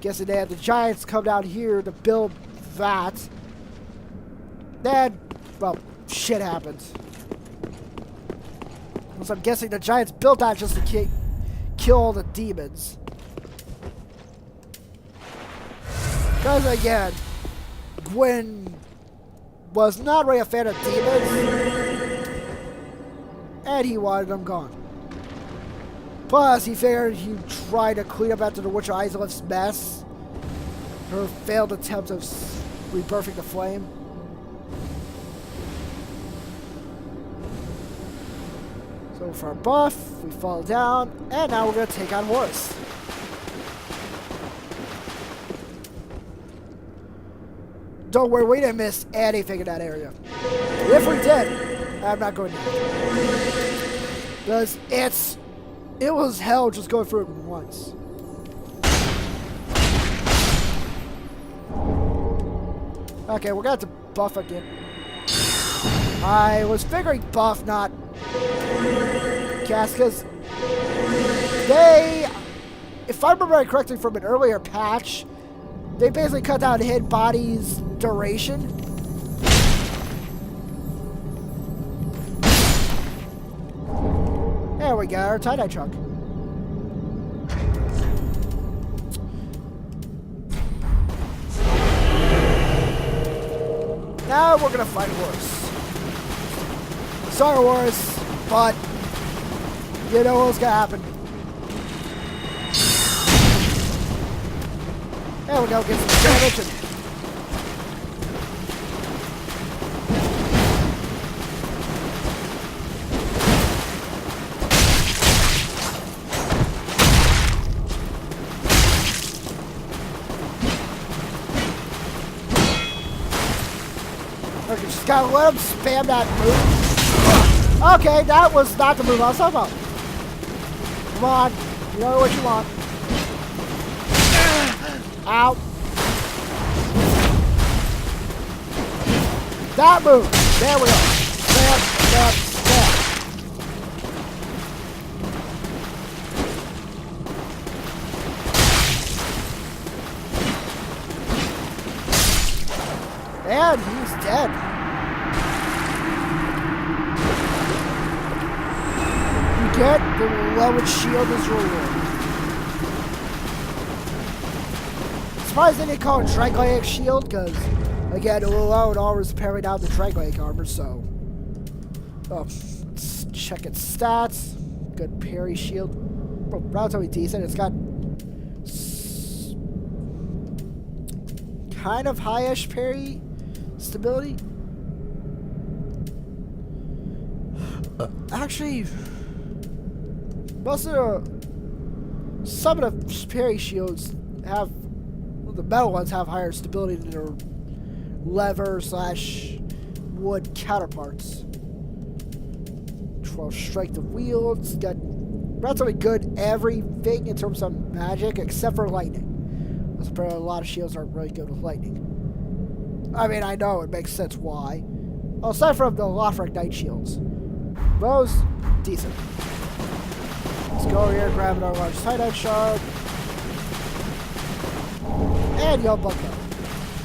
Guessing they had the giants come down here to build that. Then, well, shit happens. So I'm guessing the giants built that just to kill all the demons. Because again, Gwyn was not really a fan of demons, and he wanted them gone. Plus, he figured he'd try to clean up after the Witch of Izalith's mess. Her failed attempt of rebirthing the flame. So for our buff, we fall down, and now we're going to take on Horus. Don't worry, we didn't miss anything in that area. If we did, I'm not going to. Because it was hell just going through it once. Okay, we're going to have to buff again. I was figuring buff, not cast, because they, if I remember correctly from an earlier patch, they basically cut down hit body's duration. There we go, our tie-dye truck. Now we're gonna fight a horse. Sorry, horse, but you know what's gonna happen. There we go, get some damage. Okay, just gotta let him spam that move. Okay, that was not the move I was talking about. Come on, you know what you want. Ow. That move. There we go. Spam, spam, spam. And he's dead. You get the leveled shield as your reward. Surprised they didn't call it Dragonic Shield, because, again, it will allow it always parry down the Dragonic armor, so. Oh, let's check its stats. Good parry shield. Well, relatively decent. It's got kind of high-ish parry stability. Actually, some of the parry shields have, the metal ones have higher stability than their lever/wood counterparts. 12 strength of wield. It's got relatively good everything in terms of magic except for lightning. Apparently a lot of shields aren't really good with lightning. I mean, I know it makes sense why. Well, aside from the Lothric Knight shields. Those, decent. Let's go over here, grab our large tie-dye shard. And Yellow Bucko.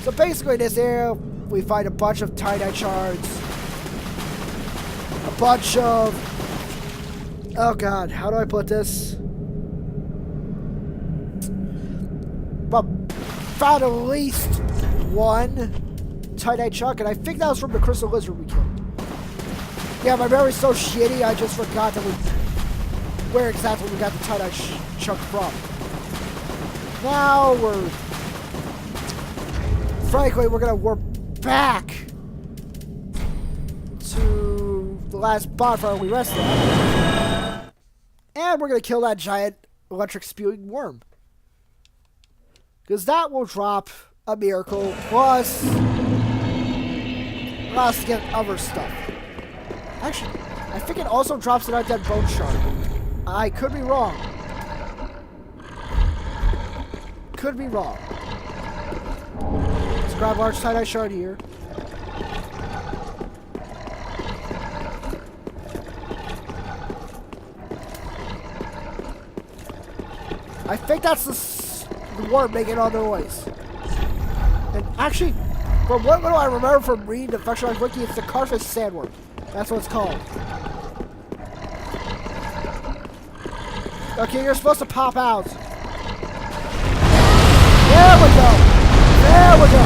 So basically in this area, we find a bunch of tie-dye shards. A bunch of... Oh god, how do I put this? Well, found at least one tie-dye chunk, and I think that was from the crystal lizard we killed. Yeah, my memory's so shitty, I just forgot that where exactly we got the tie-dye chunk from. Now frankly, we're gonna warp back to the last bonfire we rested on. And we're gonna kill that giant electric spewing worm. Because that will drop a miracle, plus allow us to get other stuff. Actually, I think it also drops an undead bone shard. I could be wrong. Could be wrong. Let's grab large tie-dye shard here. I think that's the worm making all the noise. And actually, from what little I remember from reading the Functionalized Wiki, it's the Carthage Sandworm. That's what it's called. Okay, you're supposed to pop out. There we go. There we go.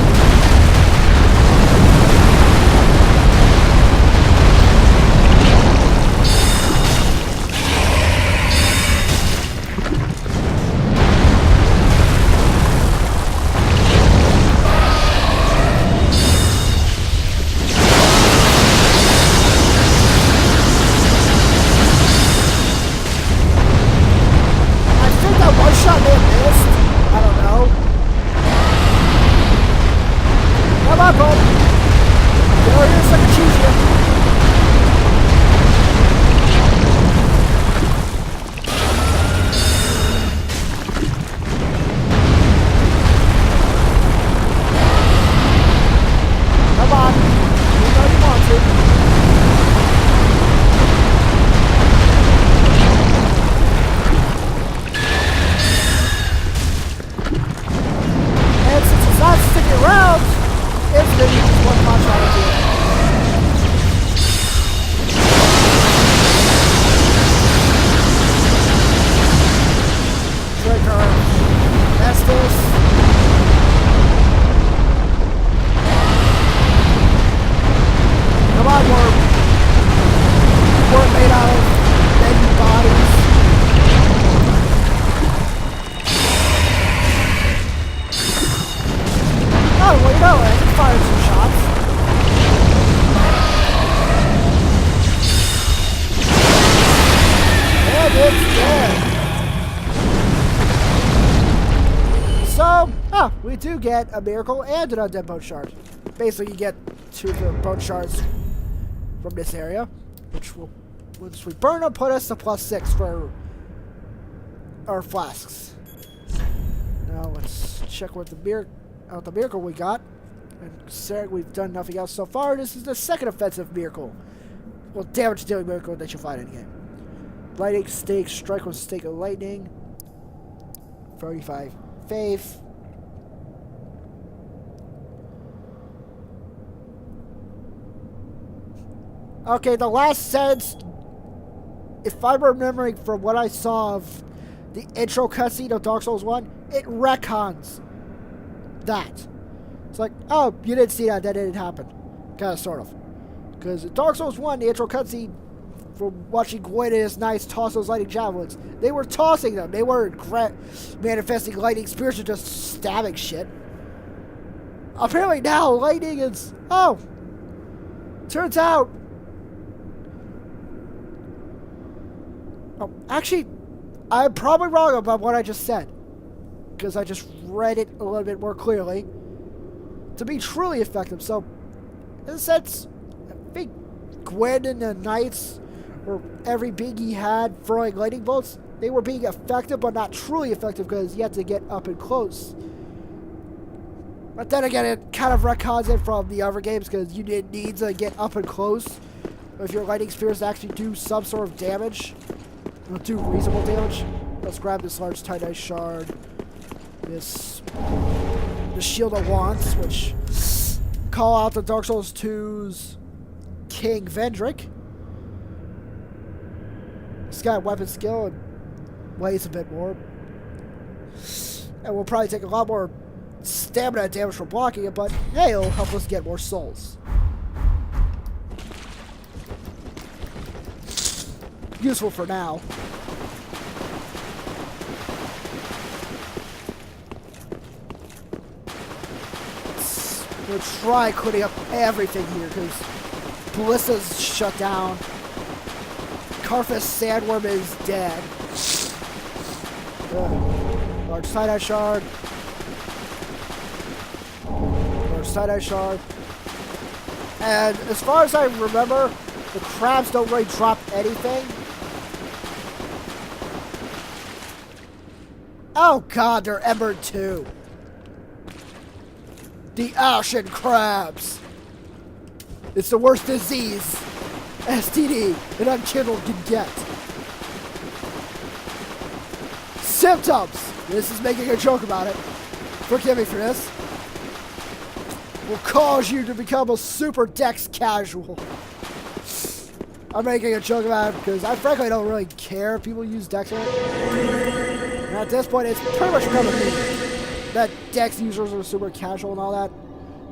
yeah, we do get a miracle and an undead bone shard. Basically, you get 2 of the bone shards from this area, which will, once we burn them, put us to +6 for our flasks. Now let's check what the miracle we got. And considering we've done nothing else so far, this is the second offensive miracle. Well, damage dealing miracle that you find in the game. Lightning stake, strike with stake of lightning. 35 faith. Okay, the last sentence, if I'm remembering from what I saw of the intro cutscene of Dark Souls 1, it retcons that. It's like, oh, you didn't see that didn't happen. Kind of, sort of. Because in Dark Souls 1, the intro cutscene, from watching Gwen and his knights toss those lightning javelins, they were tossing them. They weren't manifesting lightning spears or just stabbing shit. Apparently now, lightning is, oh, turns out, oh, actually, I'm probably wrong about what I just said. Because I just read it a little bit more clearly. To be truly effective. So, in a sense, I think Gwen and the knights, or every being he had throwing lightning bolts, they were being effective, but not truly effective because you had to get up and close. But then again, it kind of retcons it from the other games because you didn't need to get up and close if your lightning spears actually do some sort of damage. Or do reasonable damage. Let's grab this large tie-dye shard. The Shield of Wands, which call out the Dark Souls 2's King Vendrick. He's got weapon skill and weighs a bit more. And we'll probably take a lot more stamina damage from blocking it, but hey, it'll help us get more souls. Useful for now. We'll try cleaning up everything here because Ballista's shut down. Karthus Sandworm is dead. Large side-eye shard. Large side-eye shard. And as far as I remember, the crabs don't really drop anything. Oh god, they're Ember 2. The Ashen Crabs. It's the worst disease STD an unkindled can get. Symptoms. This is making a joke about it. Forgive me for this. Will cause you to become a super dex casual. I'm making a joke about it because I frankly don't really care if people use dex. And at this point, it's pretty much become a meme that dex users are super casual and all that.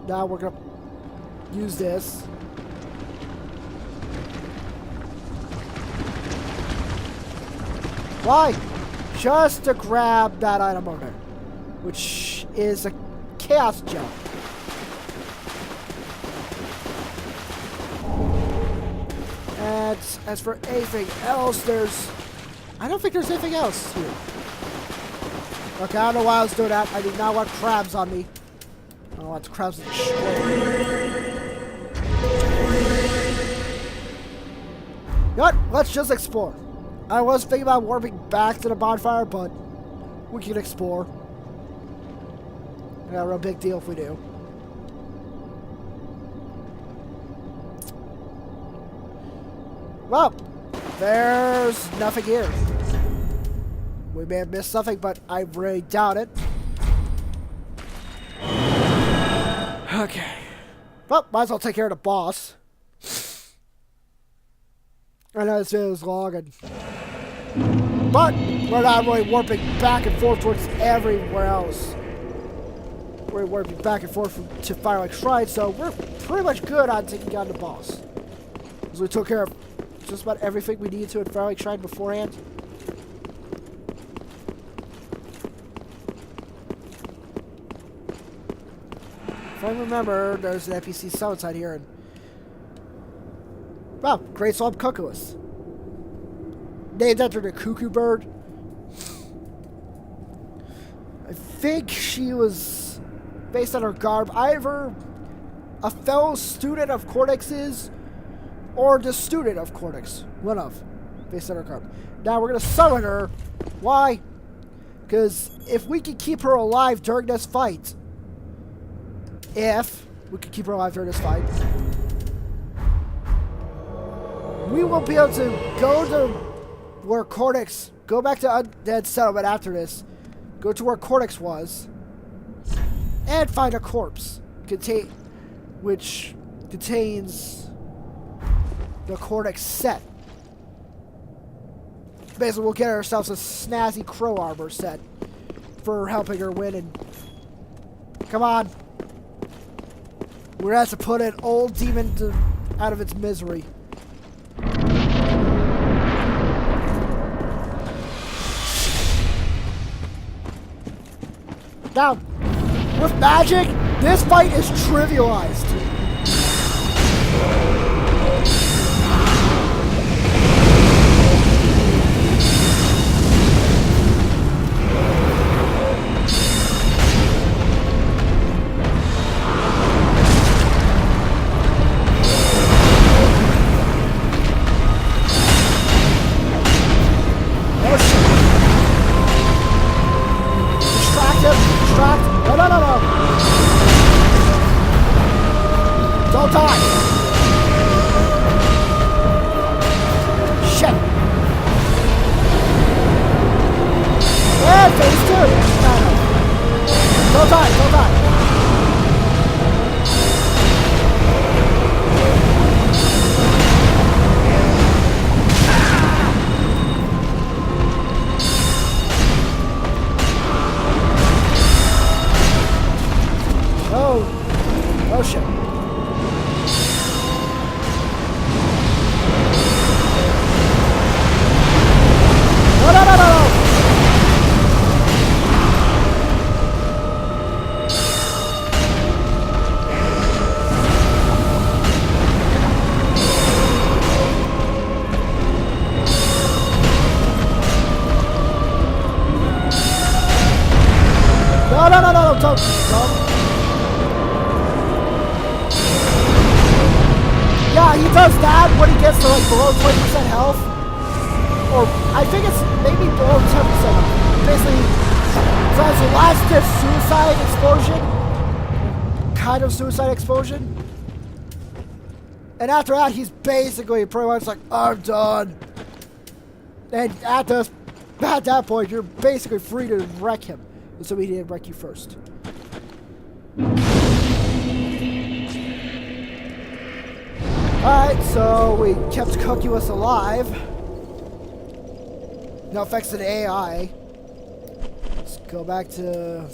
Now we're gonna use this. Why? Just to grab that item over there, which is a chaos gem. And as for anything else, I don't think there's anything else here. Okay, I don't know why I was doing that. I do not want crabs on me. I don't want the crabs to destroy me. You know what? Let's just explore. I was thinking about warping back to the bonfire, but we can explore. Not a real big deal if we do. Well, there's nothing here. We may have missed something, but I really doubt it. Okay. Well, might as well take care of the boss. I know this video is long, but we're not really warping back and forth towards everywhere else. We're warping back and forth to Firelight Shrine, so we're pretty much good on taking down the boss. Because we took care of just about everything we needed to at Firelight Shrine beforehand. If I remember, there's an NPC cell inside here, and wow, Great Swamp Cuckoous. Named after the cuckoo bird. I think she was, based on her garb, either a fellow student of Cortex's or the student of Cortex. One of, based on her garb. Now we're going to summon her. Why? Because if we can keep her alive during this fight, we will be able to go to where Cortex, go back to Undead Settlement after this, go to where Cortex was, and find a corpse which contains the Cortex set. Basically, we'll get ourselves a snazzy crow armor set for helping her win. And come on, we're gonna have to put an old demon out of its misery. Now, with magic, this fight is trivialized. Yeah, he does that when he gets to like below 20% health. Or I think it's maybe below 10% health. Basically, so it's the last ditch suicide explosion. Kind of suicide explosion. And after that, he's basically pretty much like, I'm done. And at that point, you're basically free to wreck him. And so he didn't wreck you first. Alright, so we kept Cookulus alive. No effects to the AI. Let's go back to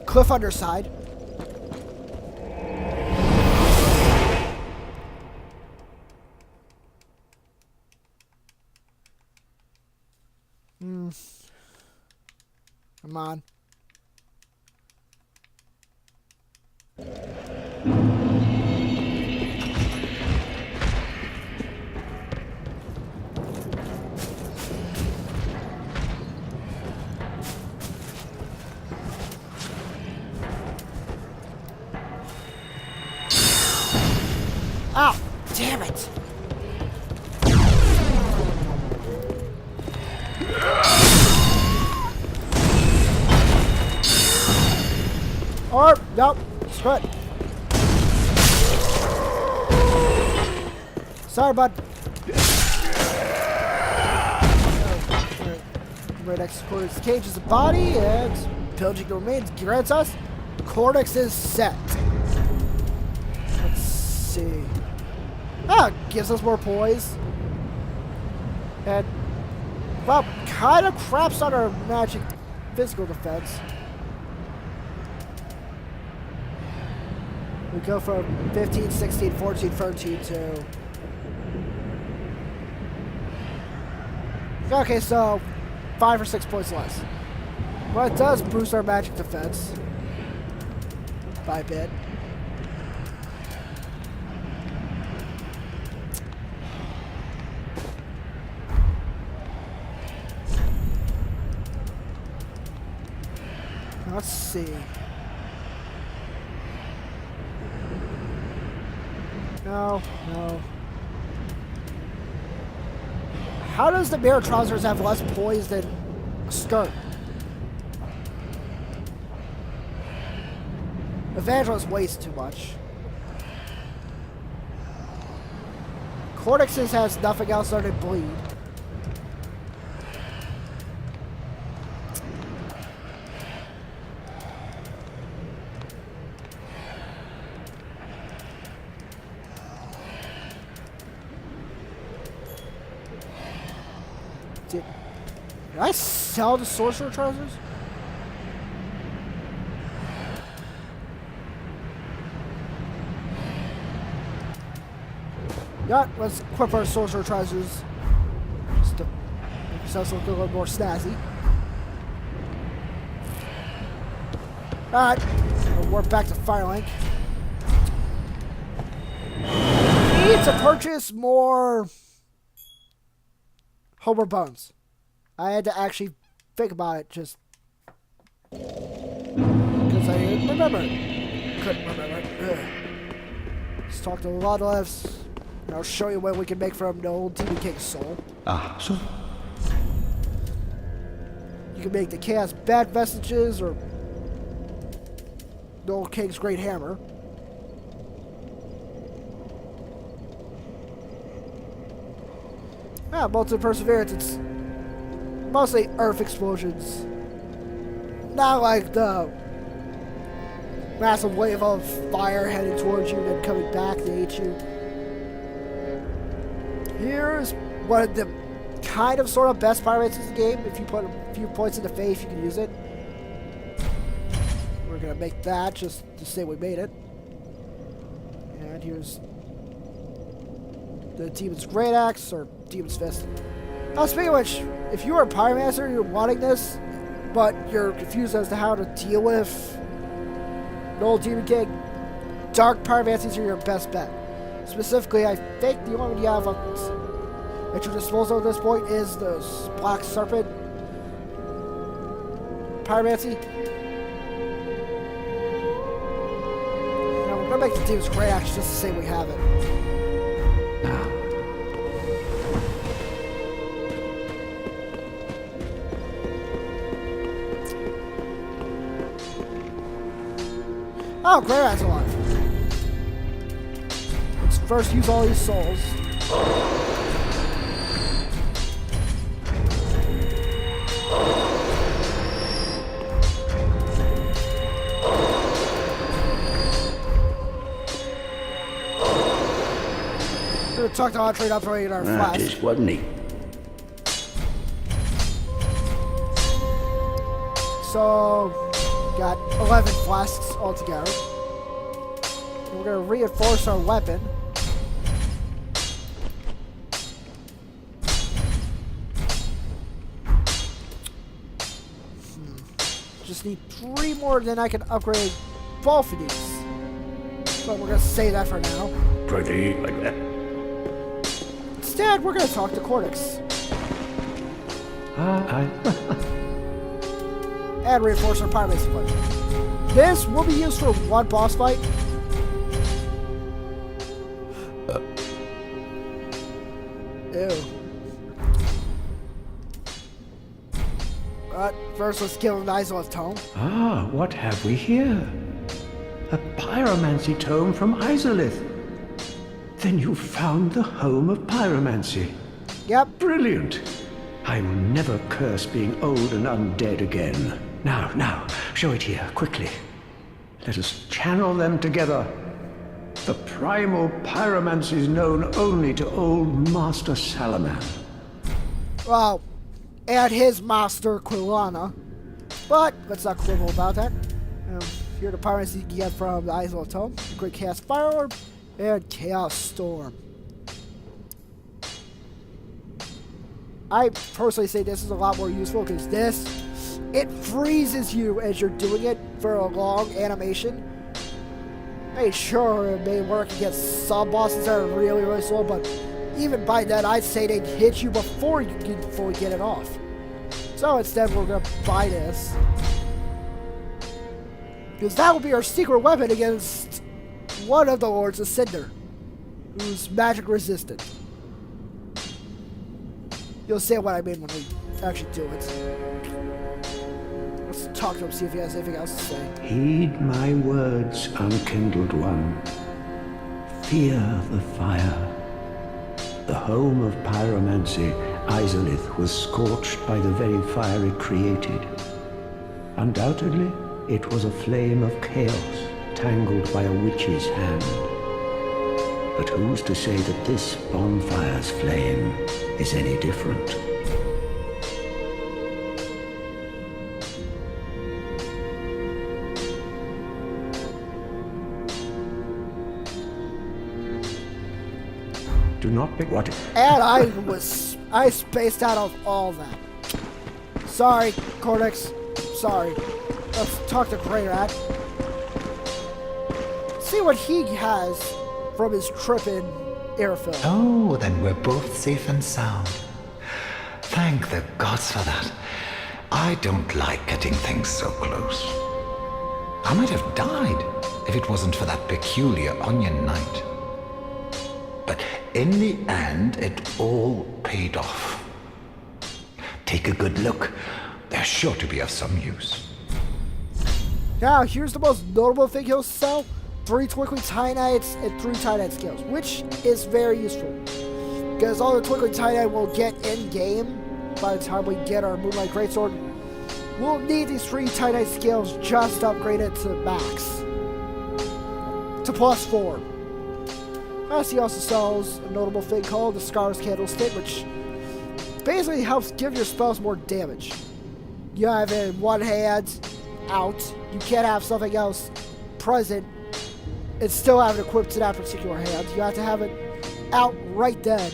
Cliff Underside. Come on. Ow! Damn it! Or, nope, screw it. Sorry, bud. Redux Cortex cages the body, and pillaging the remains grants us Cortex is set. Let's see. Ah, gives us more poise. And, well, kind of craps on our magic physical defense. We go from 15, 16, 14, 13 to... Okay, so 5 or 6 points less. Well, it does boost our magic defense by a bit. Let's see. No. How does the mirror trousers have less poise than a skirt? Evangelist weighs too much. Cortex's has nothing else other than bleed. Did I sell the sorcerer trousers? Yeah, let's equip our sorcerer trousers. Just to make ourselves look a little more snazzy. Alright, we'll warp back to Firelink. Need to purchase more Homer Bones. I had to actually think about it just because I didn't remember it. Couldn't remember it. Ugh. Let's talk to Lothric. And I'll show you what we can make from the old TV King's soul. Ah, so? You can make the Chaos Bat Vestiges or the old King's Great Hammer. Ah, Molten Perseverance, it's mostly earth explosions. Not like the massive wave of fire heading towards you and then coming back to hit you. Here's one of the kind of sort of best pyromancies in the game. If you put a few points in the face, you can use it. We're gonna make that just to say we made it. And here's the Demon's Great Axe or Demon's Fist. Now, speaking of which, if you are a pyromancer, you're wanting this, but you're confused as to how to deal with the old Demon King, dark pyromancies are your best bet. Specifically, I think the only one you have at your disposal at this point is the Black Serpent pyromancy. Now we're gonna make the Demon's Great Axe just to say we have it. Oh, Great Axe alive. Let's first use all these souls. We're gonna talk to our trade operator in our flask. Just wasn't he? So, got 11 flasks altogether. We're going to reinforce our weapon. Just need 3 more, then I can upgrade both of these. But we're going to save that for now. Pretty like that. Instead, we're going to talk to Cortex. And reinforce our pyromancy weapon. This will be used for one boss fight. Ew. But first, let's kill an Isolith tome. Ah, what have we here? A pyromancy tome from Isolith. Then you found the home of pyromancy. Yep. Brilliant. I will never curse being old and undead again. Now, show it here, quickly. Let us channel them together. The primal pyromancies known only to old Master Salaman. Well, and his master, Quilana. But let's not quibble about that. Here are the pyromancies you can get from the Isolith tome. The Great Chaos Fire Orb and Chaos Storm. I personally say this is a lot more useful because it freezes you as you're doing it for a long animation. Hey, sure, it may work against some bosses that are really, really slow, but even by that, I'd say they'd hit you before you can fully get it off. So instead, we're going to buy this. Because that will be our secret weapon against one of the Lords of Cinder, who's magic resistant. You'll see what I mean when we actually do it. Let's talk to him, see if he has anything else to say. Heed my words, unkindled one. Fear the fire. The home of pyromancy, Izalith, was scorched by the very fire it created. Undoubtedly, it was a flame of chaos, tangled by a witch's hand. But who's to say that this bonfire's flame is any different? Do not be what? And I spaced out of all that. Sorry, Cortex. Sorry. Let's talk to Greyrat. See what he has from his trip in Airfield. Oh, then we're both safe and sound. Thank the gods for that. I don't like getting things so close. I might have died if it wasn't for that peculiar onion knight. But in the end, it all paid off. Take a good look. They're sure to be of some use. Now, here's the most notable thing he'll sell. 3 twinkling Titanite and 3 Titanite skills, which is very useful. Because all the twinkling Titanite we'll get in-game by the time we get our Moonlight Greatsword. We'll need these 3 Titanite skills just to upgrade it to max. To +4. As he also sells a notable thing called the Scar's Candlestick, which basically helps give your spells more damage. You have it in one hand, out. You can't have something else present and still have it equipped to that particular hand. You have to have it out right then.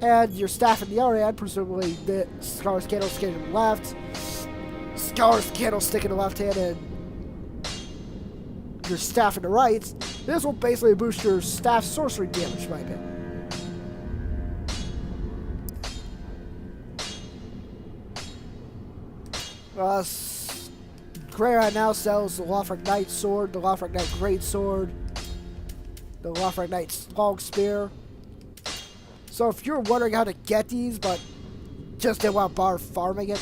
And your staff in the other hand, presumably the Scar's Candlestick in the left, Scar's Candlestick in the left hand, and your staff in the right. This will basically boost your staff sorcery damage by a bit. Greyrat now sells the Lothric Knight Sword, the Lothric Knight Great Sword, the Lothric Knight's Long Spear. So if you're wondering how to get these, but just didn't want to bother farming it,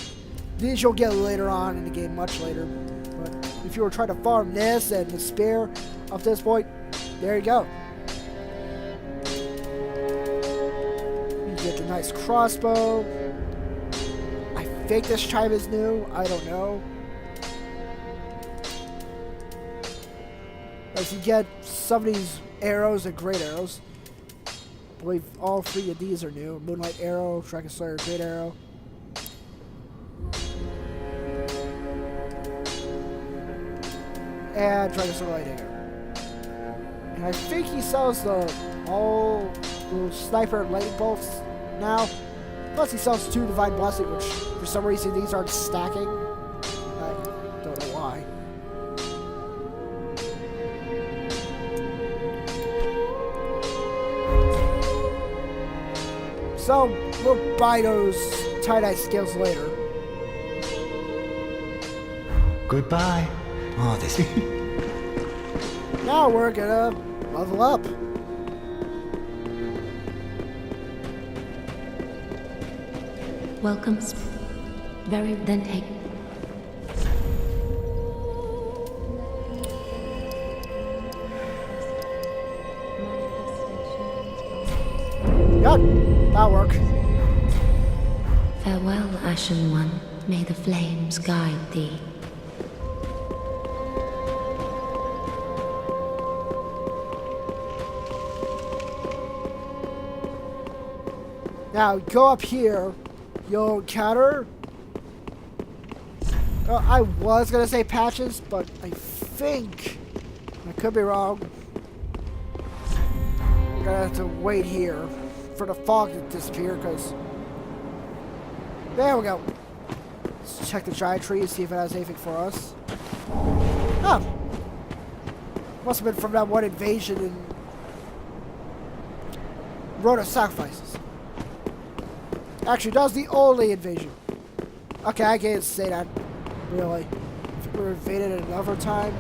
these you'll get later on in the game, much later. But if you were trying to farm this and the spear up to this point, there you go. You get the nice crossbow. I think this chime is new. I don't know. As you get some of these arrows and great arrows. I believe all 3 of these are new. Moonlight Arrow, Dragon Slayer, Great Arrow. And Dragon Slayer Light Arrow. And I think he sells the sniper and lightning bolts now. Plus he sells 2 Divine Blessing, which for some reason these aren't stacking. I don't know why. So we'll buy those tie-dye skills later. Goodbye. Oh, this. Now we're gonna level up. Welcome. Very then take. Yep, that'll work. Farewell, Ashen One. May the flames guide thee. Now go up here. You'll encounter. I was gonna say patches, but I think I could be wrong. We're gonna have to wait here for the fog to disappear, because there we go. Let's check the giant tree, see if it has anything for us. Oh, must have been from that one invasion in Road of Sacrifices. Actually, that was the only invasion. Okay, I can't say that, really. We're invaded another time.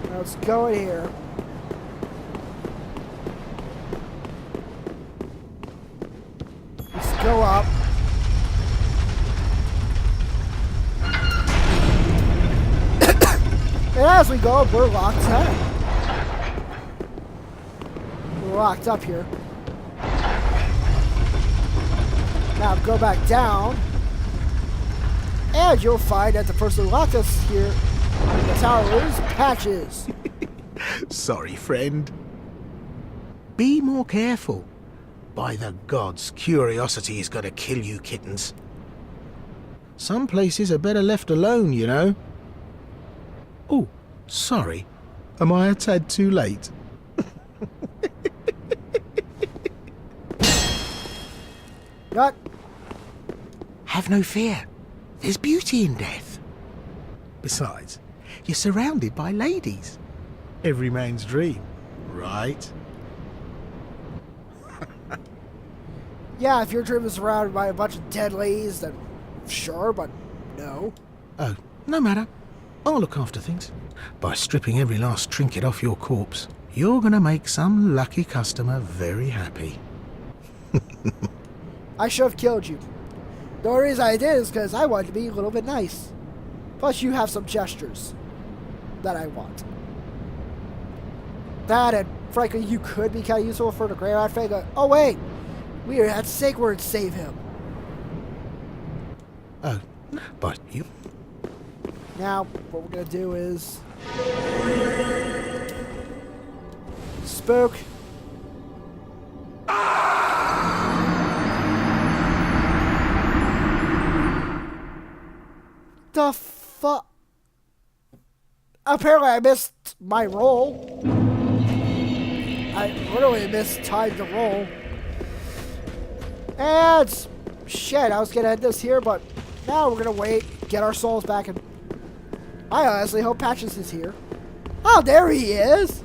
Now let's go in here. Let's go up. And as we go, we're locked up. We're locked up here. Now go back down. And you'll find that the person who locked us here in the tower is Patches. Sorry, friend. Be more careful. By the gods, curiosity is going to kill you kittens. Some places are better left alone, you know. Oh, sorry. Am I a tad too late? What? Have no fear. There's beauty in death. Besides, you're surrounded by ladies. Every man's dream, right? Yeah, if your dream is surrounded by a bunch of dead ladies, then sure, but no. Oh, no matter. I'll look after things. By stripping every last trinket off your corpse, you're gonna make some lucky customer very happy. I should have killed you. The only reason I did is because I wanted to be a little bit nice. Plus, you have some gestures that I want. That, and frankly, you could be kind of useful for the Grey Rat thing. Oh, wait! We had to sake word save him. Oh, but you... Now, what we're going to do is... Spook. The fuck? Apparently I missed my roll. I literally mistimed the roll. And shit, I was gonna end this here, but now we're gonna wait, get our souls back, and I honestly hope Patches is here. Oh, there he is!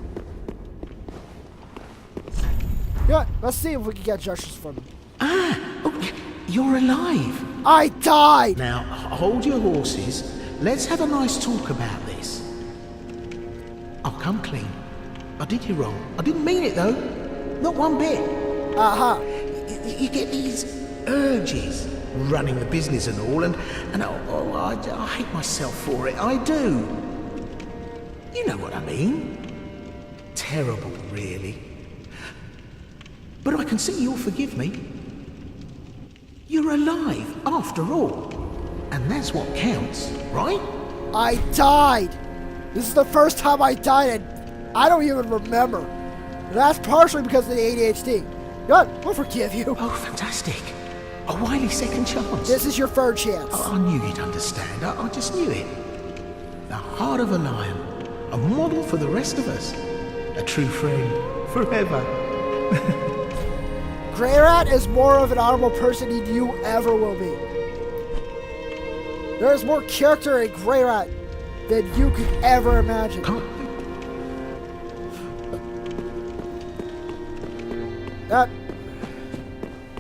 You know what? Let's see if we can get gestures from him. Ah! Oh, you're alive! I died! Now, hold your horses. Let's have a nice talk about this. I'll come clean. I did you wrong. I didn't mean it, though. Not one bit. Uh-huh. You get these urges, running the business and all, and I hate myself for it. I do. You know what I mean. Terrible, really. But I can see you'll forgive me. You're alive, after all. And that's what counts, right? I died! This is the first time I died, and I don't even remember. And that's partially because of the ADHD. Good, we'll forgive you. Oh, fantastic. A wily second chance. This is your third chance. I knew you'd understand. I just knew it. The heart of a lion. A model for the rest of us. A true friend. Forever. Grey Rat is more of an honorable person than you ever will be. There is more character in Grey Rat than you could ever imagine.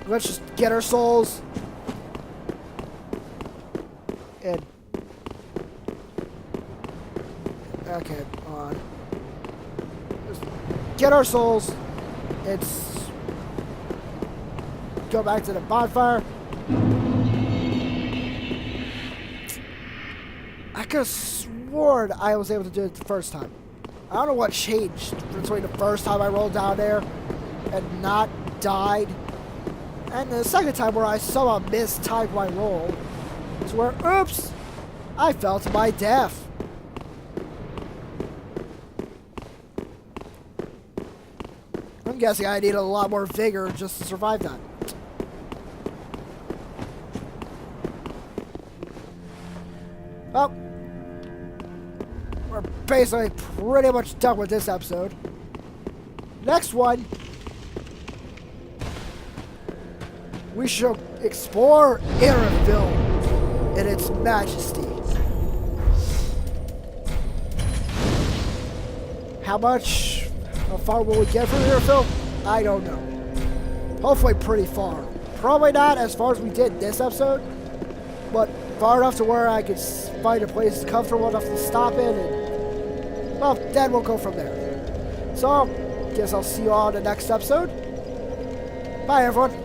Let's just get our souls. And okay, on. Just get our souls. It's go back to the bonfire. I could have sworn I was able to do it the first time. I don't know what changed between the first time I rolled down there and not died, and the second time where I somehow mistimed my roll to where, oops, I fell to my death. I'm guessing I need a lot more vigor just to survive that. Well, we're basically pretty much done with this episode. Next one, we shall explore Arafil in its majesty. How far will we get from Arafil? I don't know. Hopefully pretty far. Probably not as far as we did this episode, but far enough to where I could find a place comfortable enough to stop in, and, well, then we'll go from there. So, guess I'll see you all in the next episode. Bye, everyone.